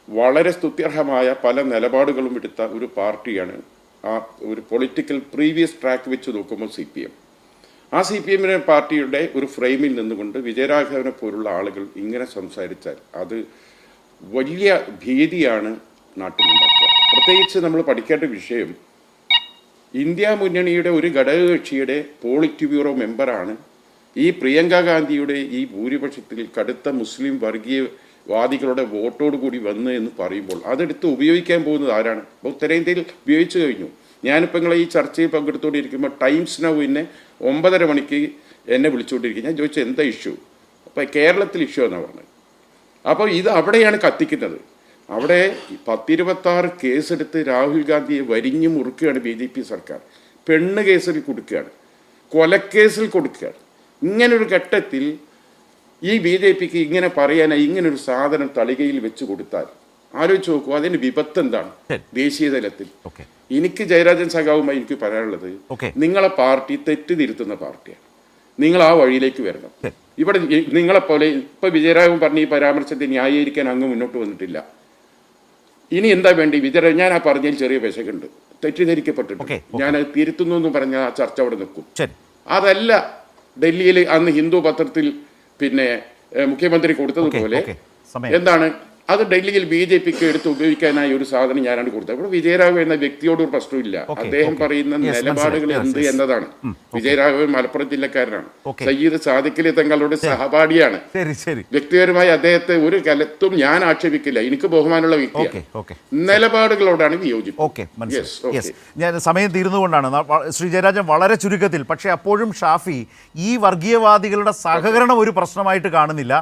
വളരെ സ്തുത്യർഹമായ പല നിലപാടുകളും എടുത്ത ഒരു പാർട്ടിയാണ്. ആ ഒരു പൊളിറ്റിക്കൽ പ്രീവിയസ് ട്രാക്ക് വെച്ച് നോക്കുമ്പോൾ CPM, ആ CPM-നെ പാർട്ടിയുടെ ഒരു ഫ്രെയിമിൽ നിന്നുകൊണ്ട് വിജയരാഘവനെ പോലുള്ള ആളുകൾ ഇങ്ങനെ സംസാരിച്ചാൽ അത് വലിയ ഭീതിയാണ് നാട്ടിലുണ്ടാക്കുക. പ്രത്യേകിച്ച് നമ്മൾ പഠിക്കേണ്ട വിഷയം, ഇന്ത്യ മുന്നണിയുടെ ഒരു ഘടകകക്ഷിയുടെ പോളിറ്റ് ബ്യൂറോ മെമ്പറാണ് ഈ പ്രിയങ്ക ഗാന്ധിയുടെ ഈ ഭൂരിപക്ഷത്തിൽ കടുത്ത മുസ്ലിം വർഗീയവാദികളുടെ വോട്ടോട് കൂടി വന്ന് എന്ന് പറയുമ്പോൾ അതെടുത്ത് ഉപയോഗിക്കാൻ പോകുന്നത് ആരാണ്? അപ്പോൾ ഉത്തരേന്ത്യയിൽ ഉപയോഗിച്ചു കഴിഞ്ഞു. ഞാനിപ്പോൾ നിങ്ങളെ ഈ ചർച്ചയിൽ പങ്കെടുത്തുകൊണ്ടിരിക്കുമ്പോൾ ടൈംസ് നൗ എന്നെ 9:30 മണിക്ക് എന്നെ വിളിച്ചുകൊണ്ടിരിക്കുക. ഞാൻ ചോദിച്ചു എന്താ ഇഷ്യൂ? അപ്പോൾ കേരളത്തിൽ ഇഷ്യൂ എന്നാണ് പറഞ്ഞത്. അപ്പോൾ ഇത് അവിടെയാണ് കത്തിക്കുന്നത്. അവിടെ 10-26 കേസെടുത്ത് രാഹുൽ ഗാന്ധിയെ വരിഞ്ഞു മുറുക്കുകയാണ് BJP സർക്കാർ. പെണ്ണ് കേസിൽ കൊടുക്കുകയാണ്, കൊലക്കേസിൽ കൊടുക്കുകയാണ്. ഇങ്ങനൊരു ഘട്ടത്തിൽ ഈ BJPക്ക് ഇങ്ങനെ പറയാനായി ഇങ്ങനൊരു സാധനം തളികയിൽ വെച്ച് കൊടുത്താൽ ആലോചിച്ച് നോക്കൂ, അതിന് വിപത്ത് എന്താണ് ദേശീയ തലത്തിൽ? എനിക്ക് ജയരാജൻ സഖാവുമായി എനിക്ക് പറയാനുള്ളത്, നിങ്ങളെ പാർട്ടി തെറ്റ് തിരുത്തുന്ന പാർട്ടിയാണ്. നിങ്ങൾ ആ വഴിയിലേക്ക് വരണം. ഇവിടെ നിങ്ങളെപ്പോലെ ഇപ്പൊ വിജയരാഘവൻ പറഞ്ഞ ഈ പരാമർശത്തെ ന്യായീകരിക്കാൻ അങ്ങ് മുന്നോട്ട് വന്നിട്ടില്ല. ഇനി എന്താ വേണ്ടി? ഞാൻ ആ പറഞ്ഞതിൽ ചെറിയ വിശകുണ്ട്, തെറ്റിദ്ധരിക്കപ്പെട്ടിട്ടുണ്ട്. ഞാനത് തിരുത്തുന്നു എന്ന് പറഞ്ഞ ആ ചർച്ച അവിടെ നിൽക്കും. അതല്ല ഡൽഹിയിൽ അന്ന് ഹിന്ദു പത്രത്തിൽ പിന്നെ മുഖ്യമന്ത്രി കൊടുത്തതുപോലെ എന്താണ് അത് ഡൽഹിയിൽ BJPക്ക് എടുത്ത് ഉപയോഗിക്കാനായി ഒരു സാധനം ഞാനാണ് കൊടുത്തത്. അപ്പോൾ വിജയരാഘവൻ എന്ന വ്യക്തിയോടൊരു പ്രശ്നമില്ല. അദ്ദേഹം പറയുന്ന നിലപാടുകൾ എന്ത് എന്നതാണ്. വിജയരാഘവൻ മലപ്പുറം ജില്ലക്കാരനാണ്, സയ്യിദ് സാദിഖലി തങ്ങളുടെ സഹപാഠിയാണ്. വ്യക്തിപരമായി അദ്ദേഹത്തെ ഒരു കാലത്തും ഞാൻ ആക്ഷേപിക്കില്ല. എനിക്ക് ബഹുമാനമുള്ള വ്യക്തിയാണ്. നിലപാടുകളോടാണ് വിയോജിപ്പ്. ഞാൻ സമയം തീർന്നുകൊണ്ടാണ് ശ്രീ ജയരാജൻ വളരെ ചുരുക്കത്തിൽ, പക്ഷേ അപ്പോഴും ഷാഫി ഈ വർഗീയവാദികളുടെ സഹകരണം ഒരു പ്രശ്നമായിട്ട് കാണുന്നില്ല.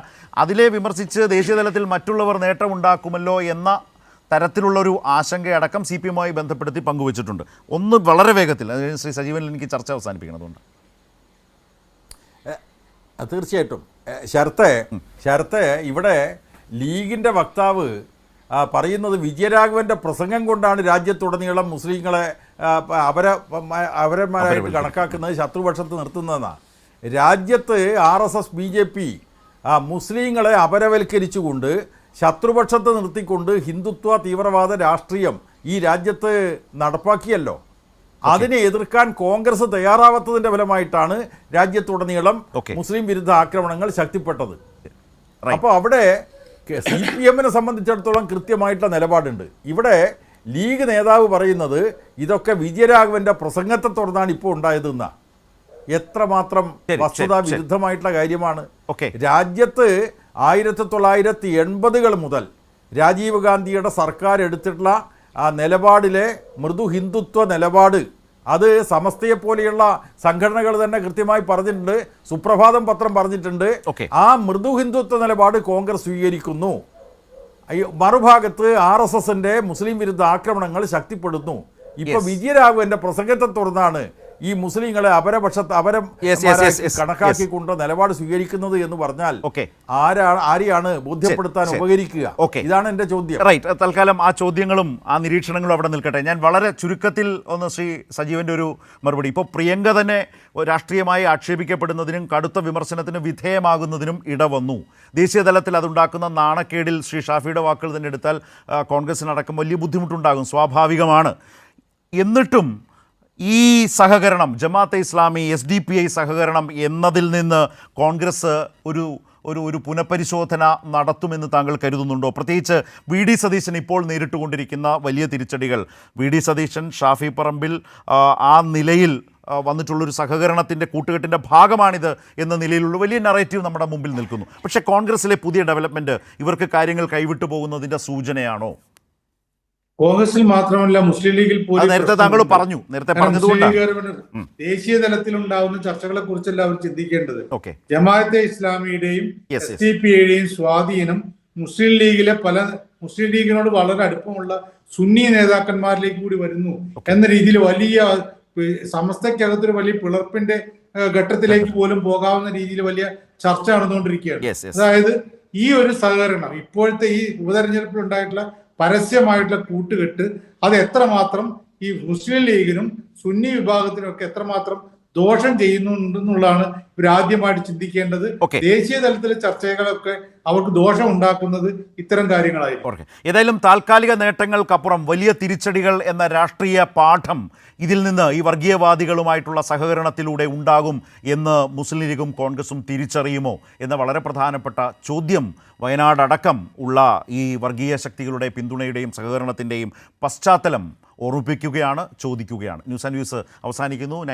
അതിലെ വിമർശിച്ച് ദേശീയതലത്തിൽ മറ്റുള്ളവർ നേട്ടമുണ്ടാക്കുമല്ലോ എന്ന തരത്തിലുള്ളൊരു ആശങ്കയടക്കം CPM-മായി ബന്ധപ്പെടുത്തി പങ്കുവച്ചിട്ടുണ്ട്. ഒന്ന് വളരെ വേഗത്തിൽ, ശ്രീ സജീവൻ എനിക്ക് ചർച്ച അവസാനിപ്പിക്കണതുകൊണ്ട്. തീർച്ചയായിട്ടും ശരത്തെ ഇവിടെ ലീഗിൻ്റെ വക്താവ് പറയുന്നത് വിജയരാഘവൻ്റെ പ്രസംഗം കൊണ്ടാണ് രാജ്യത്തുടനീളം മുസ്ലിങ്ങളെ അവരന്മാരായിട്ട് കണക്കാക്കുന്നത്, ശത്രുപക്ഷത്ത് നിർത്തുന്നതെന്നാണ്. രാജ്യത്ത് RSS BJP മുസ്ലിങ്ങളെ അപരവൽക്കരിച്ചുകൊണ്ട് ശത്രുപക്ഷത്ത് നിർത്തിക്കൊണ്ട് ഹിന്ദുത്വ തീവ്രവാദ രാഷ്ട്രീയം ഈ രാജ്യത്ത് നടപ്പാക്കിയല്ലോ. അതിനെ എതിർക്കാൻ കോൺഗ്രസ് തയ്യാറാവാത്തതിൻ്റെ ഫലമായിട്ടാണ് രാജ്യത്തുടനീളം മുസ്ലിം വിരുദ്ധ ആക്രമണങ്ങൾ ശക്തിപ്പെട്ടത്. അപ്പോൾ അവിടെ CPM-നെ സംബന്ധിച്ചിടത്തോളം കൃത്യമായിട്ടുള്ള നിലപാടുണ്ട്. ഇവിടെ ലീഗ് നേതാവ് പറയുന്നത് ഇതൊക്കെ വിജയരാഘവൻ്റെ പ്രസംഗത്തെ തുടർന്നാണ് ഇപ്പോൾ ഉണ്ടായതെന്ന എത്രമാത്രം വസ്തുതാ വിരുദ്ധമായിട്ടുള്ള കാര്യമാണ്. രാജ്യത്ത് 1980-കൾ മുതൽ രാജീവ് ഗാന്ധിയുടെ സർക്കാർ എടുത്തിട്ടുള്ള നിലപാടിലെ മൃദു ഹിന്ദുത്വ നിലപാട് അത് സമസ്തയെപ്പോലെയുള്ള സംഘടനകൾ തന്നെ കൃത്യമായി പറഞ്ഞിട്ടുണ്ട്. സുപ്രഭാതം പത്രം പറഞ്ഞിട്ടുണ്ട്. ആ മൃദു ഹിന്ദുത്വ നിലപാട് കോൺഗ്രസ് സ്വീകരിക്കുന്നു. മറുഭാഗത്ത് RSSന്റെ മുസ്ലിം വിരുദ്ധ ആക്രമണങ്ങൾ ശക്തിപ്പെടുന്നു. ഇപ്പൊ വിജയരാഘവന്റെ പ്രസംഗത്തെ തുടർന്നാണ് ഈ മുസ്ലിങ്ങളെ കണക്കാക്കിക്കൊണ്ട് നിലപാട് സ്വീകരിക്കുന്നത് എന്ന് പറഞ്ഞാൽ ആരെയാണ് ബോധ്യപ്പെടുത്താൻ ഉപകരിക്കുക? ഇതാണ് എൻ്റെ ചോദ്യം. റൈറ്റ്. തൽക്കാലം ആ ചോദ്യങ്ങളും ആ നിരീക്ഷണങ്ങളും അവിടെ നിൽക്കട്ടെ. ഞാൻ വളരെ ചുരുക്കത്തിൽ ഒന്ന് ശ്രീ സജീവൻ്റെ ഒരു മറുപടി. ഇപ്പോൾ പ്രിയങ്ക തന്നെ രാഷ്ട്രീയമായി ആക്ഷേപിക്കപ്പെടുന്നതിനും കടുത്ത വിമർശനത്തിന് വിധേയമാകുന്നതിനും ഇടവന്നു. ദേശീയ തലത്തിൽ അതുണ്ടാക്കുന്ന നാണക്കേടിൽ ശ്രീ ഷാഫിയുടെ വാക്കുകൾ തന്നെ എടുത്താൽ കോൺഗ്രസിനടക്കം വലിയ ബുദ്ധിമുട്ടുണ്ടാകും, സ്വാഭാവികമാണ്. എന്നിട്ടും ഈ സഹകരണം ജമാഅത്തെ ഇസ്ലാമി SDPI സഹകരണം എന്നതിൽ നിന്ന് കോൺഗ്രസ് ഒരു പുനഃപരിശോധന നടത്തുമെന്ന് താങ്കൾ കരുതുന്നുണ്ടോ? പ്രത്യേകിച്ച് VD സതീശൻ ഇപ്പോൾ നേരിട്ടുകൊണ്ടിരിക്കുന്ന വലിയ തിരിച്ചടികൾ, VD സതീശൻ, ഷാഫി പറമ്പിൽ ആ നിലയിൽ വന്നിട്ടുള്ളൊരു സഹകരണത്തിൻ്റെ കൂട്ടുകെട്ടിൻ്റെ ഭാഗമാണിത് എന്ന നിലയിലുള്ള വലിയ നറേറ്റീവ് നമ്മുടെ മുമ്പിൽ നിൽക്കുന്നു. പക്ഷേ കോൺഗ്രസിലെ പുതിയ ഡെവലപ്മെൻറ്റ് ഇവർക്ക് കാര്യങ്ങൾ കൈവിട്ടു പോകുന്നതിൻ്റെ സൂചനയാണോ? കോൺഗ്രസിൽ മാത്രമല്ല മുസ്ലിം ലീഗിൽ പോലും നേരത്തെ താങ്കൾ പറഞ്ഞു, നേരത്തെ പറഞ്ഞതുകൊണ്ടാണ് ദേശീയ തലത്തിൽ ഉണ്ടാകുന്ന ചർച്ചകളെ കുറിച്ചല്ല അവർ ചിന്തിക്കേണ്ടത്. ജമാഅത്തെ ഇസ്ലാമിയുടെയും SDPIയുടെയും സ്വാധീനം മുസ്ലിം ലീഗിനോട് വളരെ അടുപ്പമുള്ള സുന്നി നേതാക്കന്മാരിലേക്ക് കൂടി വരുന്നു എന്ന രീതിയിൽ വലിയ സമസ്തയ്ക്കകത്തൊരു വലിയ പിളർപ്പിന്റെ ഘട്ടത്തിലേക്ക് പോലും പോകാവുന്ന രീതിയിൽ വലിയ ചർച്ച നടന്നുകൊണ്ടിരിക്കുകയാണ്. അതായത് ഈ ഒരു സഹകരണം ഇപ്പോഴത്തെ ഈ ഉപതെരഞ്ഞെടുപ്പിൽ ഉണ്ടായിട്ടുള്ള പരസ്യമായിട്ടുള്ള കൂട്ടുകെട്ട് അത് എത്രമാത്രം ഈ മുസ്ലിം ലീഗിനും സുന്നി വിഭാഗത്തിനും ഒക്കെ എത്രമാത്രം ദോഷം ചെയ്യുന്നുണ്ടെന്നുള്ളതാണ് ഇവർ ആദ്യമായിട്ട് ചിന്തിക്കേണ്ടത്. ദേശീയ തലത്തിലെ ചർച്ചകളൊക്കെ അവർക്ക് ദോഷം ഉണ്ടാക്കുന്നത് ഇത്തരം കാര്യങ്ങളായിരിക്കും. ഏതായാലും താൽക്കാലിക നേട്ടങ്ങൾക്കപ്പുറം വലിയ തിരിച്ചടികൾ എന്ന രാഷ്ട്രീയ പാഠം ഇതിൽ നിന്ന് ഈ വർഗീയവാദികളുമായിട്ടുള്ള സഹകരണത്തിലൂടെ ഉണ്ടാകും എന്ന് മുസ്ലിം ലീഗും കോൺഗ്രസും തിരിച്ചറിയുമോ എന്ന വളരെ പ്രധാനപ്പെട്ട ചോദ്യം വയനാടടക്കം ഉള്ള ഈ വർഗീയ ശക്തികളുടെ പിന്തുണയുടെയും സഹകരണത്തിൻ്റെയും പശ്ചാത്തലം ഓർമ്മിപ്പിക്കുകയാണ്, ചോദിക്കുകയാണ്. ന്യൂസ് ആൻഡ് വ്യൂസ് അവസാനിക്കുന്നു.